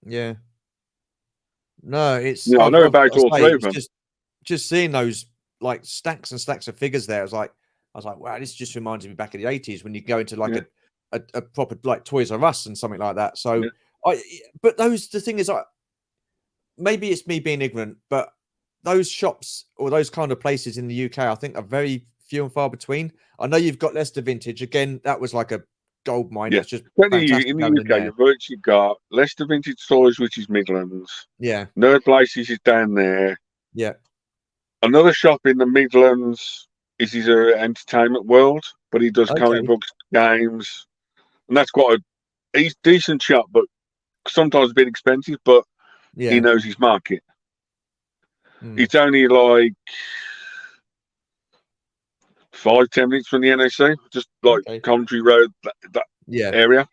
Yeah. No, it's I know I've about got to all say, three of it's them. just seeing those like stacks and stacks of figures there. I was like, wow, this just reminds me back in the 80s when you go into like Yeah, a proper like Toys R Us and something like that. So yeah. but the thing is, maybe it's me being ignorant, but those shops or those kind of places in the UK, I think, are very few and far between. I know you've got Leicester Vintage. Again, that was like a gold mine. Yeah. It's just Certainly fantastic in the going in UK, there. you've virtually got Leicester Vintage Toys, which is Midlands. Yeah, Nerd Places is down there. yeah. Another shop in the Midlands is his entertainment world, but he does comic Okay. books, games, and that's quite a decent shop, but sometimes a bit expensive. But he Yeah. knows his market. Mm, It's only like 5-10 minutes from the NAC, just like okay. Coventry Road, that Yeah. area.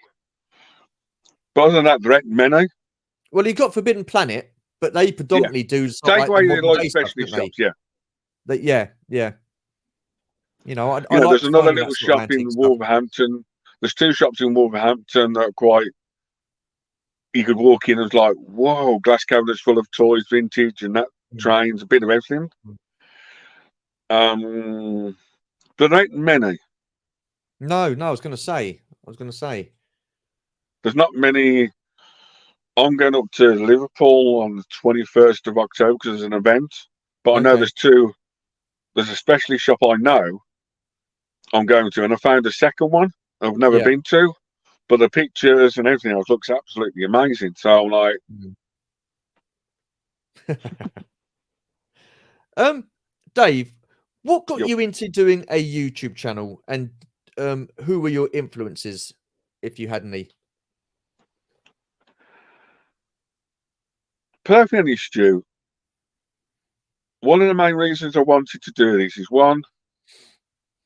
But other than that, there ain't many. Well, you got Forbidden Planet, but they Yeah, predominantly do sort of take like the away the modern like day stuff, specialist don't they? shops. Yeah, Yeah, yeah. You know, I there's liked another finding that little sort of shop antique in stuff. Wolverhampton. There's 2 shops in Wolverhampton that are quite. You could walk in and it's like, whoa, glass cabinets full of toys, vintage, and that Mm, trains, a bit of everything. mm. There ain't many. No, I was going to say. There's not many. I'm going up to Liverpool on the 21st of October because there's an event. But I know Okay. there's 2. There's a specialist shop I know I'm going to, and I found a second one I've never Yeah. been to. But the pictures and everything else looks absolutely amazing. So I'm like, Mm. Dave, what got yep. you into doing a YouTube channel, and who were your influences, if you had any? Perfect honest, Stu. One of the main reasons I wanted to do this is one,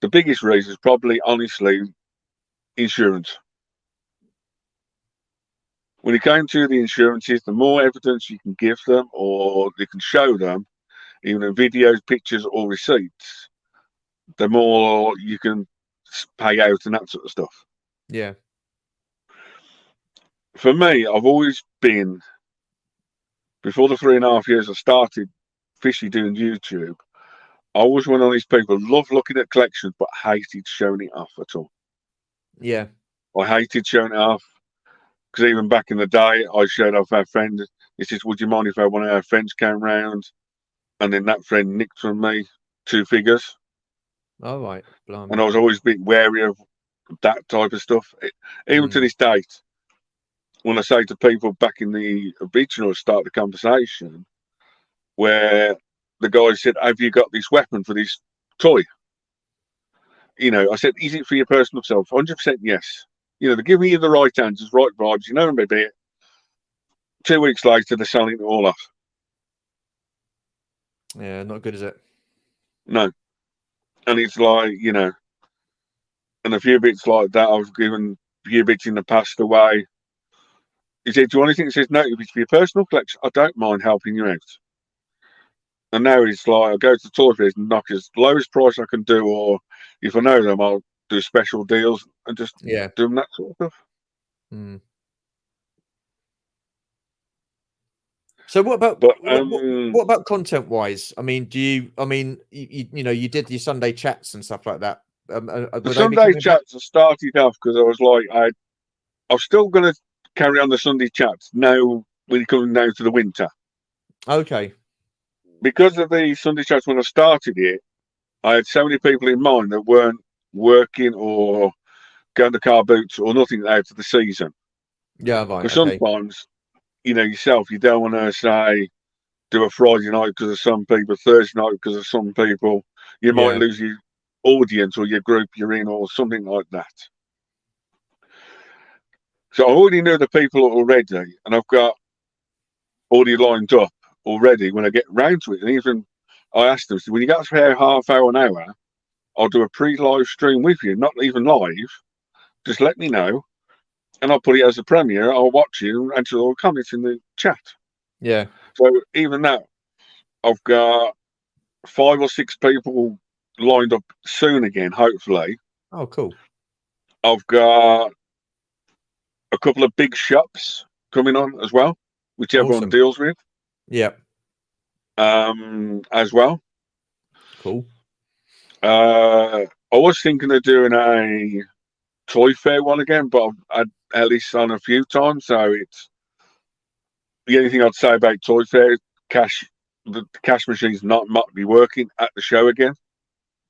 the biggest reason is probably, honestly, insurance. When it came to the insurances, the more evidence you can give them or you can show them, even in videos, pictures, or receipts, the more you can pay out and that sort of stuff. Yeah. For me, I've always been, before the 3.5 years I started officially doing YouTube, I was one of these people who loved looking at collections but hated showing it off at all. Yeah. I hated showing it off because even back in the day, I showed off our friend. He says, "Would you mind if one of our friends came round?" And then that friend nicked from me 2 figures. All right. And Blimey. I was always a bit wary of that type of stuff. Even to Mm. this date, when I say to people back in the original start of the conversation, where the guy said, "Have you got this weapon for this toy?" I said, "Is it for your personal self?" 100% yes. They're giving you the right answers, right vibes. Maybe 2 weeks later, they're selling it all off. Yeah, not good, is it? No. And it's like, and a few bits like that, I've given a few bits in the past away. He said, "Do you want anything?" He says, "No, if it's for your personal collection, I don't mind helping you out." And now it's like, I go to the toy fairs and knock as lowest price I can do, or if I know them, I'll do special deals and just Yeah. do them that sort of stuff. Mm. So what about But what about content wise? I mean, do you? I mean, you did your Sunday chats and stuff like that. the Will they be Sunday coming back? chats, I started off because I was like, I'm still going to carry on the Sunday chats now when it comes down to the winter. Okay. Because of the Sunday chats when I started it, I had so many people in mind that weren't working or going to car boots or nothing out of the season. Yeah. Right. Because Okay. sometimes, yourself, you don't want to say do a Friday night because of some people, Thursday night because of some people. You might Yeah. lose your audience or your group you're in or something like that. So I already knew the people already, and I've got already lined up already when I get round to it. And even I asked them, when you get to half hour, an hour, I'll do a pre-live stream with you, not even live. Just let me know, and I'll put it as a premiere. I'll watch you and answer all the comments in the chat. Yeah. So even that, I've got 5 or 6 people lined up soon again, hopefully. Oh, cool. I've got a couple of big shops coming on as well, which everyone Awesome. deals with. Yeah. As well. Cool. I was thinking of doing a toy fair one again, but I've had at least on a few times, so it's the only thing I'd say about toy fair, the cash machine's not might be working at the show again.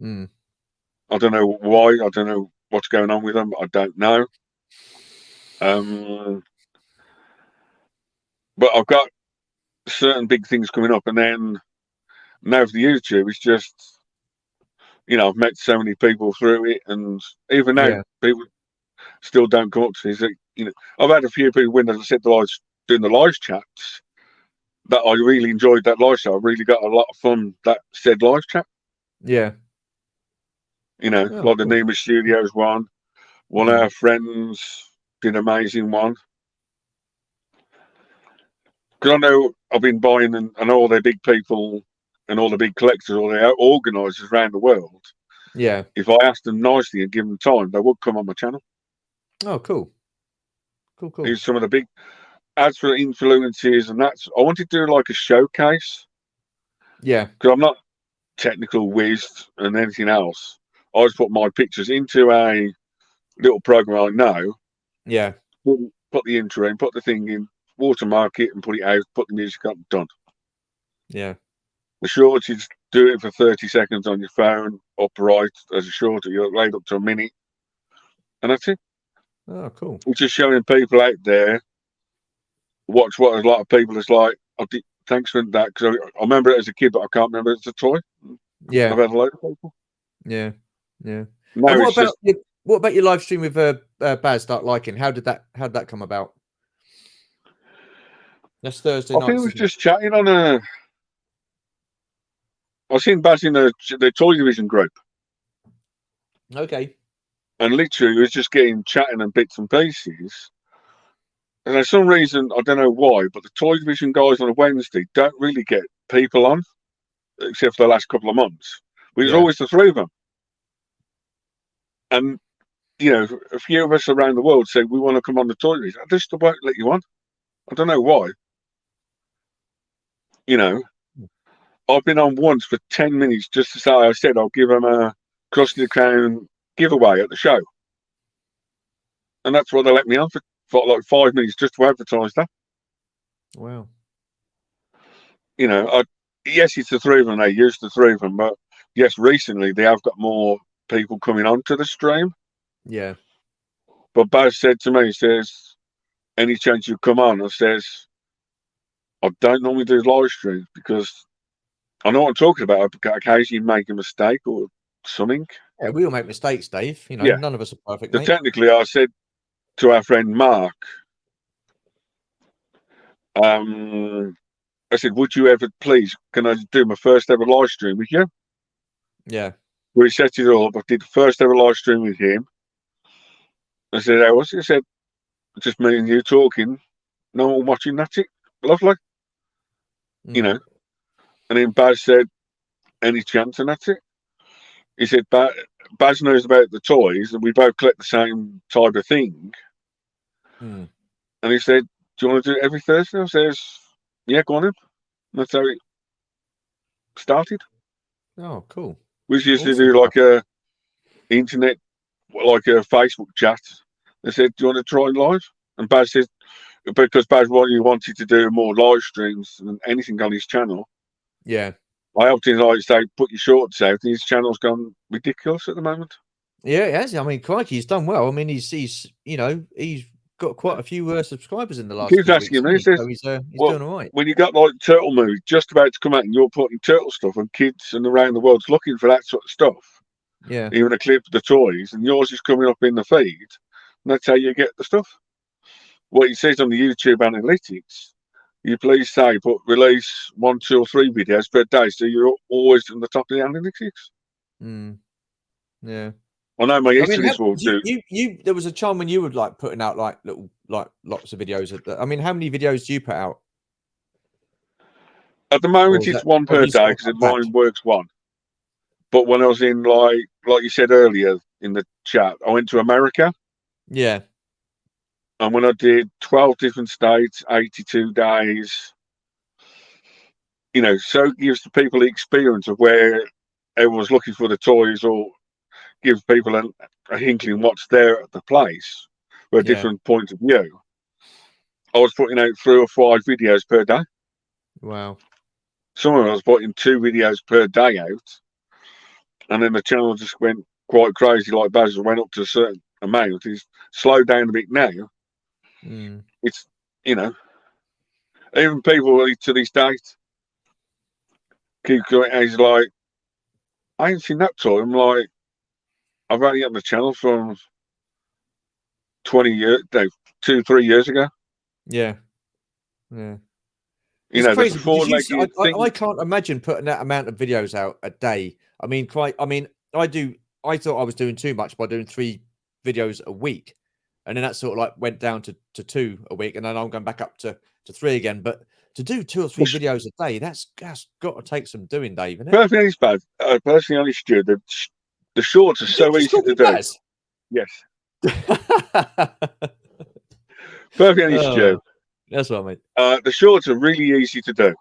Mm. I don't know why. I don't know what's going on with them. I don't know. But I've got certain big things coming up, and then now for the YouTube, it's just I've met so many people through it, and even now people still don't come up to me. So, I've had a few people when I said doing the live chats that I really enjoyed that live chat. I really got a lot of fun that said live chat. Yeah. Like the Cool. Nima Studios one. One of our friends did an amazing one. Because I know I've been buying and all their big people and all the big collectors, all the organisers around the world. Yeah. If I asked them nicely and give them time, they would come on my channel. Oh, cool. Cool. Here's some of the big, as for influences, and I wanted to do like a showcase. Yeah. Because I'm not technical whiz and anything else. I just put my pictures into a little program I know. Yeah. Put the intro in, put the thing in, watermark it, and put it out. Put the music up. Done. Yeah. The short is do it for 30 seconds on your phone, upright as a short. You're laid up to a minute, and that's it. Oh, cool. It's just showing people out there. Watch what a lot of people is like. Thanks for that, because I remember it as a kid, but I can't remember it as a toy. Yeah. I've had a load of people. Yeah. No, and what about your live stream with Baz Start Liking? How did that come about? That's Thursday night. I think it was just chatting on a. I seen Baz in the Toy Division group. Okay. And literally, he was just getting chatting and bits and pieces. And for some reason, I don't know why, but the Toy Division guys on a Wednesday don't really get people on, except for the last couple of months. But it's always the three of them. And, a few of us around the world say, we want to come on the Toy Division. I just won't let you on. I don't know why. I've been on once for 10 minutes just to say I said I'll give them a Cross the Crown giveaway at the show. And that's why they let me on for like 5 minutes just to advertise that. Wow. Yes, it's the three of them. They use the three of them, but yes, recently they have got more people coming onto the stream. Yeah. But Baz said to me, he says, any chance you come on? I says, I don't normally do live streams because I know what I'm talking about. I occasionally make a mistake or something. Yeah, we all make mistakes, Dave. None of us are perfect, So mate. technically, I said to our friend Mark, I said, would you ever please, can I do my first ever live stream with you? Yeah. We set it all up. I did the first ever live stream with him. I said, how was it? He said, just me and you talking, no one watching, that's it. Lovely. And then Baz said, any chance? And that's it. He said, Baz knows about the toys and we both collect the same type of thing. And he said, do you want to do it every Thursday? I says, yeah, go on in. That's how it started. Oh, cool. We used to do like a internet, like a Facebook chat. They said, do you want to try live? And Baz said, because Baz wanted to do more live streams than anything on his channel. Yeah. I helped him, like say, put your shorts out, and his channel's gone ridiculous at the moment. Yeah, it has. I mean, crikey, he's done well. I mean, he's got quite a few subscribers in the last few weeks. Asking me, So he's doing all right. When you got like Turtle movie just about to come out and you're putting turtle stuff and kids and around the world's looking for that sort of stuff, yeah, even a clip of the toys, and yours is coming up in the feed, and that's how you get the stuff. What it says on the YouTube analytics, you please say, but release 1, 2, or 3 videos per day, so you're always in the top of the analytics. Yeah. I know my Italy's will do. You there was a time when you were like putting out like little lots of videos. I mean, how many videos do you put out? At the moment, it's one per day because mine works one. But when I was in like you said earlier in the chat, I went to America. Yeah. And when I did 12 different states, 82 days, so it gives the people the experience of where everyone's looking for the toys, or gives people a inkling what's there at the place, with a different point of view. I was putting out 3 or 5 videos per day. Wow. Some of us putting 2 videos per day out, and then the channel just went quite crazy. Like Basil went up to a certain amount. He's slowed down a bit now. It's even people to this date keep going. He's like, I ain't seen that toy. I'm like, I've only got the channel from 20 years, no, 2-3 years ago. Yeah. It's crazy because four-legged thing. I can't imagine putting that amount of videos out a day. I mean, I thought I was doing too much by doing 3 videos a week, and then that sort of like went down to 2 a week, and then I'm going back up to 3 again. But to do 2 or 3 videos a day, that's got to take some doing, Dave. Isn't it? Perfectly honest, Baz. Personally honest, Stu, the shorts are so easy to do. Baz? Yes. Perfectly honest, Stu. That's what I mean. The shorts are really easy to do.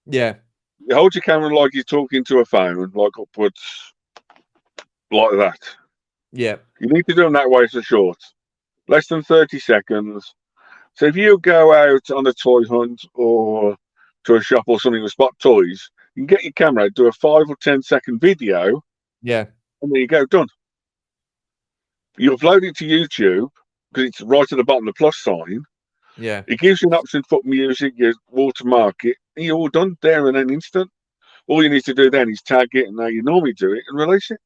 Yeah. You hold your camera like you're talking to a phone, like upwards, like that. Yeah. You need to do them that way for shorts. Less than 30 seconds. So if you go out on a toy hunt or to a shop or something to spot toys, you can get your camera, do a 5 or 10-second video. Yeah. And there you go, done. You upload it to YouTube because it's right at the bottom, the plus sign. Yeah. It gives you an option to put music, you watermark it, and you're all done there in an instant. All you need to do then is tag it and how you normally do it and release it.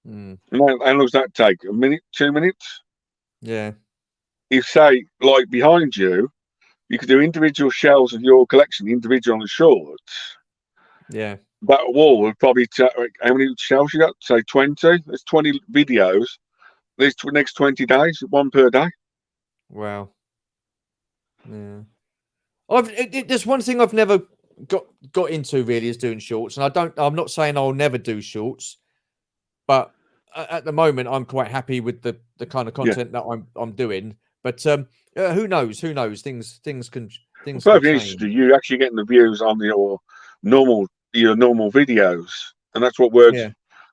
And how long does that take? A minute, 2 minutes? Yeah. If, say, like behind you, you could do individual shelves of your collection, individual on the shorts. Yeah. That wall would probably take, how many shelves you got? Say 20? There's 20 videos. There's next 20 days, 1 per day. Wow. Yeah. There's one thing I've never got into really is doing shorts, and I'm not saying I'll never do shorts, but at the moment I'm quite happy with the kind of content that I'm doing. But who knows? Things can change. You actually getting the views on your normal videos, and that's what works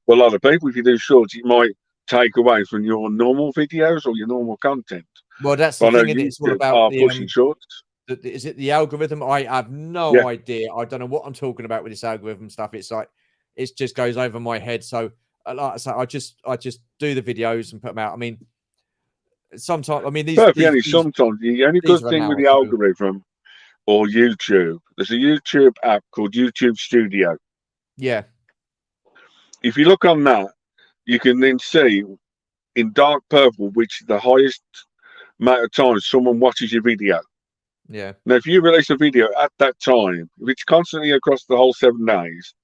for a lot of people. If you do shorts, it might take away from your normal videos or your normal content. Well, that's the thing, isn't it? It's all about pushing shorts. Is it the algorithm? I have no idea. I don't know what I'm talking about with this algorithm stuff. It's like it just goes over my head. So, like I say, I just do the videos and put them out. I mean, sometimes sometimes the only good thing with the algorithm or YouTube, there's a YouTube app called YouTube Studio. Yeah. If you look on that, you can then see in dark purple which is the highest amount of times someone watches your video. Yeah. Now, if you release a video at that time, if it's constantly across the whole 7 days,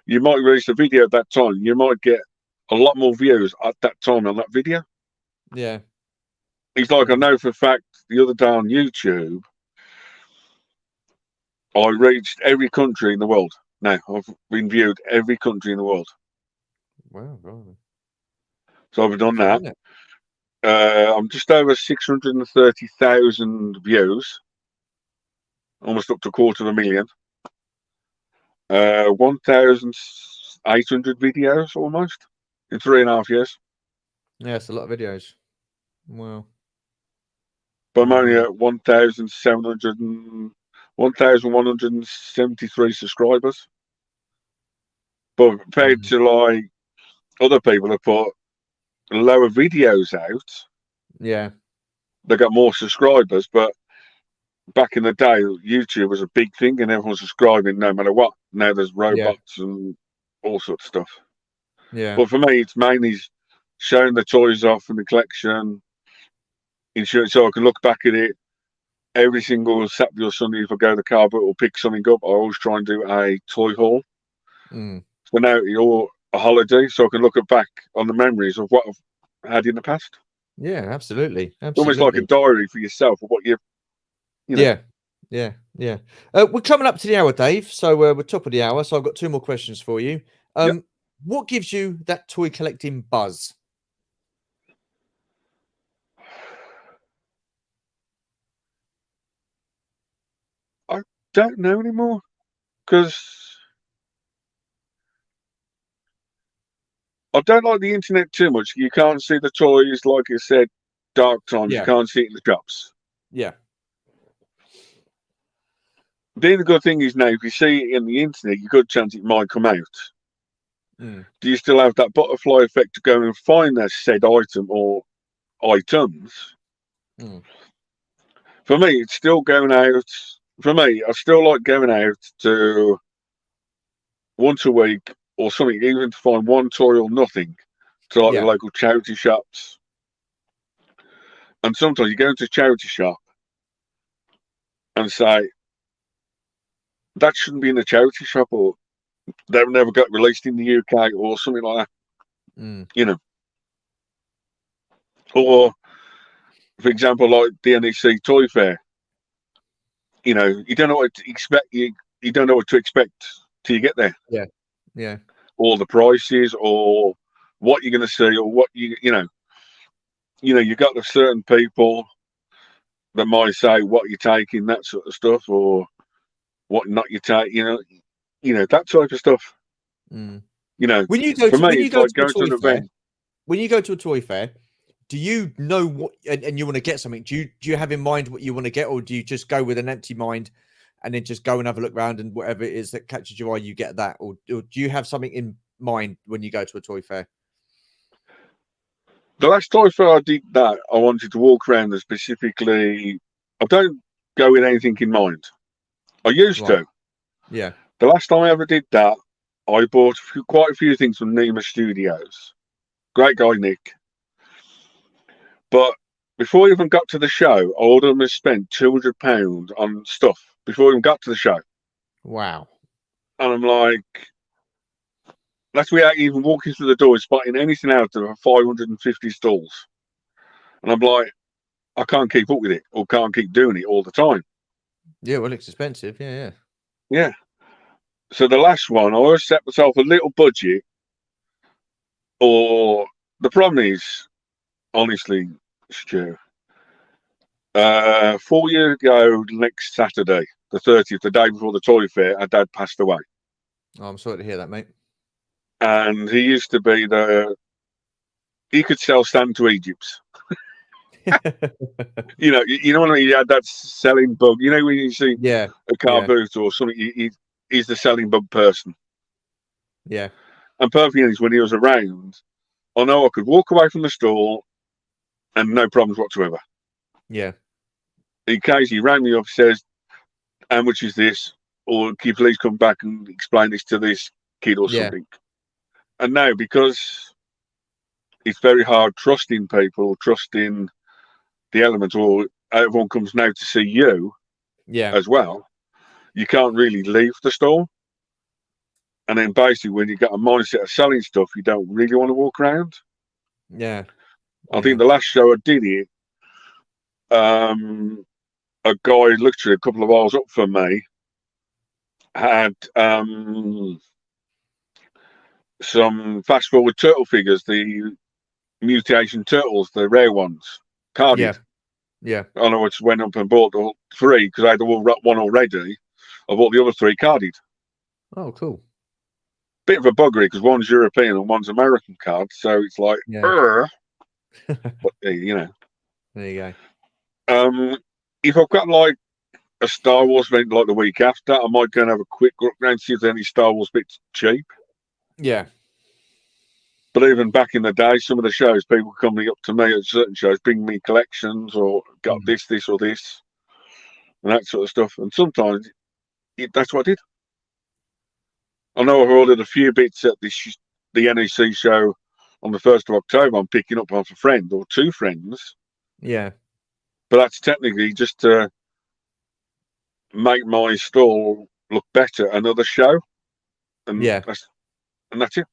you might release a video at that time. You might get a lot more views at that time on that video. Yeah. It's like I know for a fact the other day on YouTube, I reached every country in the world. Now, I've been viewed every country in the world. Wow. God. So I've done that. I'm just over 630,000 views. Almost up to 250,000. 1,800 videos almost in 3.5 years. Yeah, it's a lot of videos. Wow. But I'm only at 1,173 subscribers. But compared to like other people that put lower videos out, they got more subscribers. But back in the day, YouTube was a big thing and everyone was subscribing no matter what. Now there's robots and all sorts of stuff. Yeah. But for me, it's mainly showing the toys off in the collection, ensuring so I can look back at it every single Saturday or Sunday. If I go to the car boot or pick something up, I always try and do a toy haul. So now you're a holiday, so I can look back on the memories of what I've had in the past. Yeah, absolutely. Almost like a diary for yourself of what you've. Yeah. We're coming up to the hour, Dave. So we're top of the hour. So I've got 2 more questions for you. What gives you that toy collecting buzz? I don't know anymore. because I don't like the internet too much. You can't see the toys, like I said, dark times. You Yeah. can't see it in the shops. Yeah. The only good thing is now, if you see it in the internet, you good chance it might come out. Mm. Do you still have that butterfly effect to go and find that said item or items? Mm. For me, it's still going out. For me, I still like going out to once a week or something, even to find one toy or nothing, to like the Yeah. local charity shops. And sometimes you go into a charity shop and say, that shouldn't be in a charity shop, or they've never got released in the UK, or something like that, Mm. you know. Or, for example, like the NEC Toy Fair, you know, you don't know what to expect. You don't know what to expect till you get there. Yeah. Yeah. Or the prices, or what you're going to see, or what you know. You got the certain people that might say what you're taking, that sort of stuff, or what not you take. That type of stuff. Mm. You know, When you go for to me, when you it's go like to a going to toy an fair, event. when you go to a toy fair, do you know what and you want to get something? Do you have in mind what you want to get, or do you just go with an empty mind and then just go and have a look around and whatever it is that catches your eye, you get that, or do you have something in mind when you go to a toy fair? The last toy fair I did that, I wanted to walk around and specifically. I don't go with anything in mind. I used Right. to. Yeah. The last time I ever did that, I bought quite a few things from Nema Studios. Great guy, Nick. But before I even got to the show, I would have spent £200 on stuff before I even got to the show. Wow. And I'm like, that's without even walking through the door and spotting anything out of 550 stalls. And I'm like, I can't keep up with it, or can't keep doing it all the time. Yeah, well, it's expensive. Yeah, yeah. Yeah. So the last one, I always set myself a little budget, or the problem is, honestly, Stu, 4 years ago, next Saturday, the 30th, the day before the toy fair, our dad passed away. Oh, I'm sorry to hear that, mate. And he used to be he could sell stand to Egypts. You know what I mean? He had that selling bug. You know, when you see Yeah. a car Yeah. booth or something, he's the selling bug person. Yeah. And perfectly honest, when he was around, I know I could walk away from the store and no problems whatsoever. Yeah. He occasionally rang me up, says, how much is this? Or can you please come back and explain this to this kid or Yeah. something? And now, because it's very hard trusting people, trusting the element, or everyone comes now to see you Yeah. as well, you can't really leave the store. And then basically, when you got a mindset of selling stuff, you don't really want to walk around. Yeah. I think the last show I did it, a guy literally a couple of miles up from me had some fast forward turtle figures, the mutation turtles, the rare ones, carded. Yeah. Yeah. And I just went up and bought all three because I had one already. I bought the other three carded. Oh, cool. Bit of a buggery because one's European and one's American card, so it's like, Yeah. but you know. There you go. If I've got like a Star Wars event like the week after, I might go and have a quick look around and see if there's any Star Wars bits cheap. Yeah. But even back in the day, some of the shows, people coming up to me at certain shows, bring me collections or got this, or this, and that sort of stuff. And sometimes that's what I did. I know I've ordered a few bits at the NEC show on the 1st of October. I'm picking up off a friend or two friends. Yeah. But that's technically just to make my stall look better another show. And Yeah. that's it.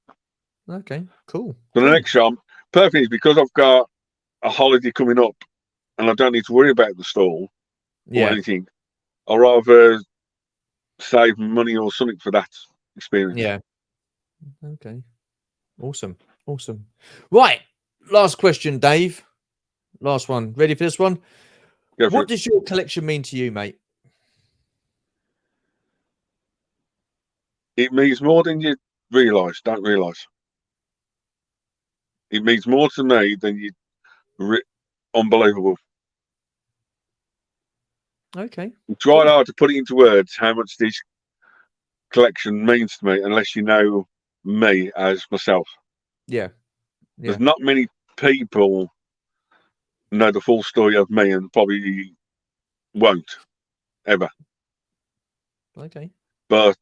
Okay. Cool. So the next show, perfect, is because I've got a holiday coming up and I don't need to worry about the stall or Yeah. anything. I'd rather save money or something for that experience. Yeah. Okay. Awesome. Awesome. Right. Last question, Dave. Last one. Ready for this one? What does your collection mean to you, mate? It means more than you don't realise. It means more to me than you... Unbelievable. Okay. It's right hard to put it into words how much this collection means to me, unless you know me as myself. Yeah. There's not many people know the full story of me, and probably won't ever. Okay. But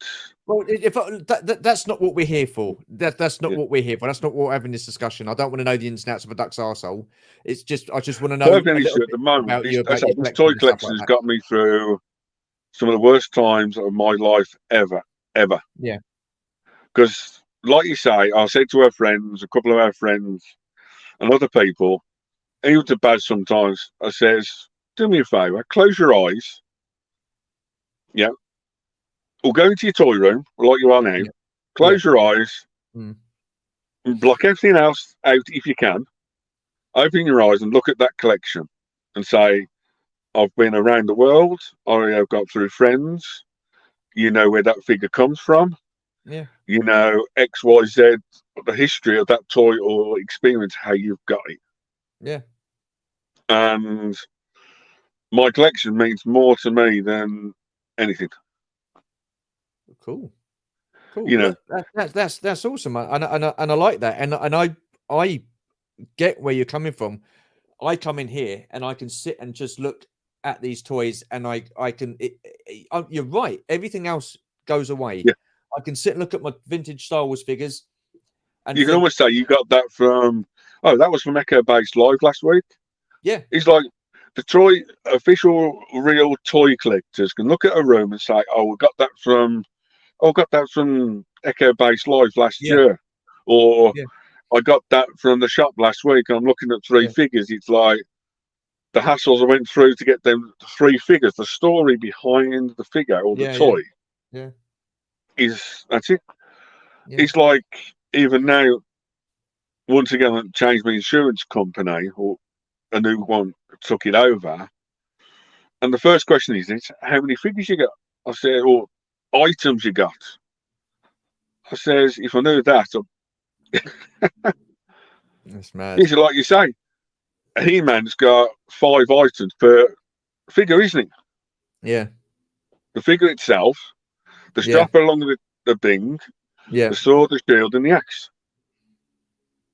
well, that's not what we're here for. That's not what we're here for. That's not what we're having this discussion. I don't want to know the ins and outs of a duck's arsehole. It's just I just want to know at a little bit the moment, about you, this about your toy collection and stuff collection like has that. got me through some of the worst times of my life ever. Yeah. Because, like you say, I said to our friends, a couple of our friends, and other people, even to Baz sometimes, I says, do me a favour, close your eyes, yeah, or go into your toy room, like you are now, close your eyes, and block everything else out if you can, open your eyes and look at that collection and say, I've been around the world, I have got through friends, you know where that figure comes from, you know X, Y, Z, the history of that toy or experience, how you've got it. Yeah. And my collection means more to me than anything. Cool. You know, that's awesome, and I like that, and I get where you're coming from. I come in here and I can sit and just look at these toys, and I can. You're right. Everything else goes away. Yeah. I can sit and look at my vintage Star Wars figures, and you can almost say you got that from. Oh, that was from Echo Base Live last week. Yeah, it's like the toy official real toy collectors can look at a room and say, "Oh, we got that from. Oh, I got that from Echo Base Live last year," or I got that from the shop last week. And I'm looking at three figures. It's like the hassles I went through to get them three figures. The story behind the figure or the toy, that's it. It's like even now, once again, I changed my insurance company, or a new one took it over. And the first question is, how many figures you got? I said, or items you got. I says, if I knew that, that's mad. it's like you say, a He-Man's got 5 items per figure, isn't it? Yeah. The figure itself, the strap along the thing, the sword, the shield, and the axe.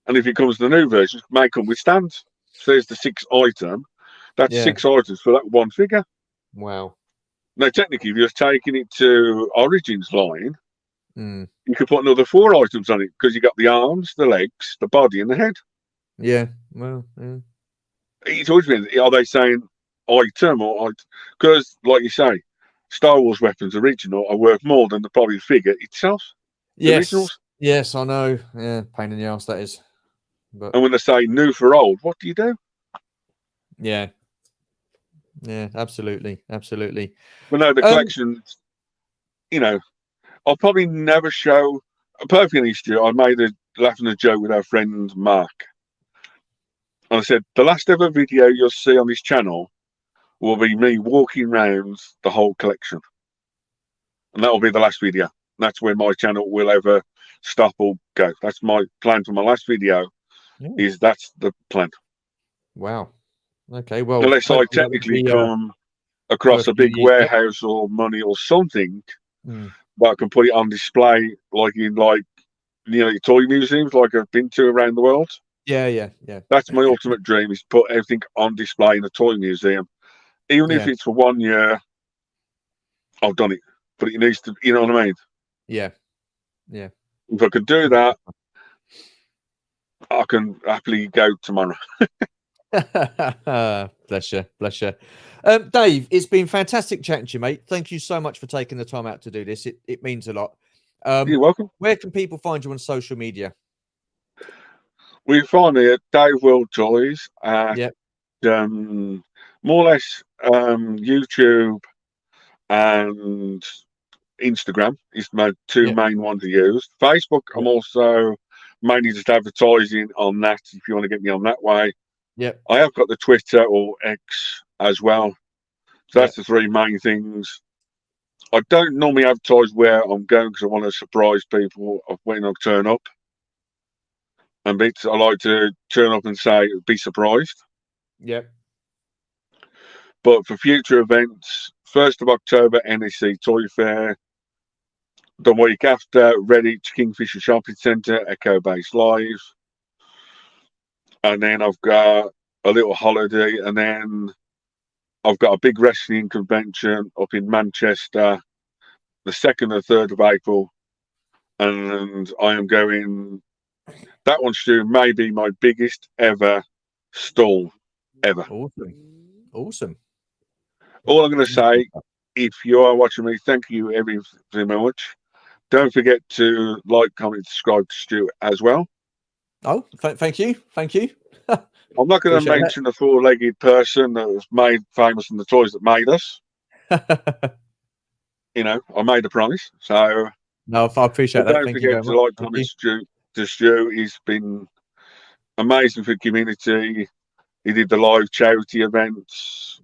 And if it comes to the new version, it may come with stands. So there's the 6 item. That's 6 items for that one figure. Wow. Now, technically, if you're taking it to Origins line, you could put another 4 items on it because you got the arms, the legs, the body, and the head. Yeah. Well, It's always been, are they saying item or because, like you say, Star Wars weapons original are worth more than the probably figure itself. Originals. Yes, I know. Yeah, pain in the ass that is. But and when they say new for old, what do you do? Yeah, absolutely. But no, the collection, you know, I'll probably never show a perfect history. I made a laughing joke with our friend Mark. And I said, the last ever video you'll see on this channel will be me walking around the whole collection. And that will be the last video. That's where my channel will ever stop or go. That's my plan for my last video. Is that's the plan. Wow. Okay, well, unless I technically come across a big warehouse or money or something that I can put it on display, like in toy museums, like I've been to around the world. Yeah. That's my ultimate dream, is to put everything on display in a toy museum, even if it's for 1 year. I've done it, but it needs to. You know what I mean? Yeah. If I could do that, I can happily go tomorrow. Bless you. Dave, it's been fantastic chatting to you, mate. Thank you so much for taking the time out to do this. It means a lot. You're welcome. Where can people find you on social media? We find me at DavidWorldToys at more or less YouTube and Instagram is my 2 main ones to use. Facebook, I'm also mainly just advertising on that if you want to get me on that way. I have got the Twitter or X as well. So that's the 3 main things. I don't normally advertise where I'm going because I want to surprise people of when I turn up. And I like to turn up and say, be surprised. Yep. But for future events, 1st of October, NEC Toy Fair. The week after, Redditch Kingfisher Shopping Centre, Echo Base Live. And then I've got a little holiday. And then I've got a big wrestling convention up in Manchester, the 2nd and 3rd of April. And I am going, that one, Stu, may be my biggest ever stall ever. Awesome. Awesome. All I'm going to say, if you are watching me, thank you very much. Don't forget to like, comment, subscribe to Stu as well. Oh, thank you. Thank you. I'm not going to mention the four-legged person that was made famous in the toys that made us. You know, I made a promise. So no, I appreciate that. Don't Thank you forget very to much. like, comment, to Stu. He's been amazing for the community. He did the live charity events.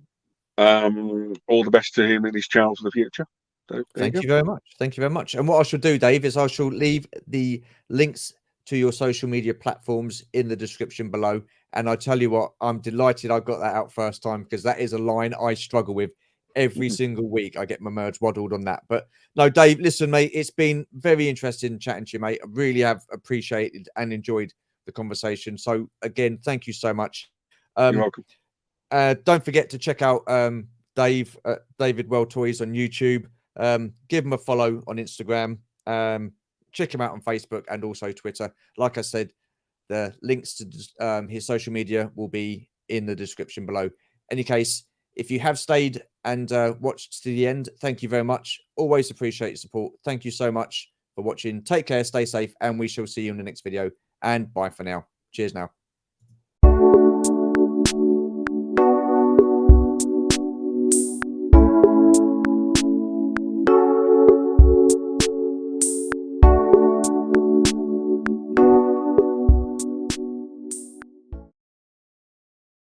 All the best to him in his channel for the future. So, Thank you very much. Thank you very much. And what I shall do, Dave, is I shall leave the links to your social media platforms in the description below. And I tell you what, I'm delighted I got that out first time, because that is a line I struggle with every single week. I get my merge waddled on that. But no, Dave, listen, mate, it's been very interesting chatting to you, mate. I really have appreciated and enjoyed the conversation. So again, thank you so much. You're welcome. Don't forget to check out Dave at DavidWorldToys on YouTube. Give him a follow on Instagram. Check him out on Facebook and also Twitter. Like I said, the links to his social media will be in the description below. Any case, if you have stayed and watched to the end, thank you very much. Always appreciate your support. Thank you so much for watching. Take care, stay safe, and we shall see you in the next video. And bye for now. Cheers now.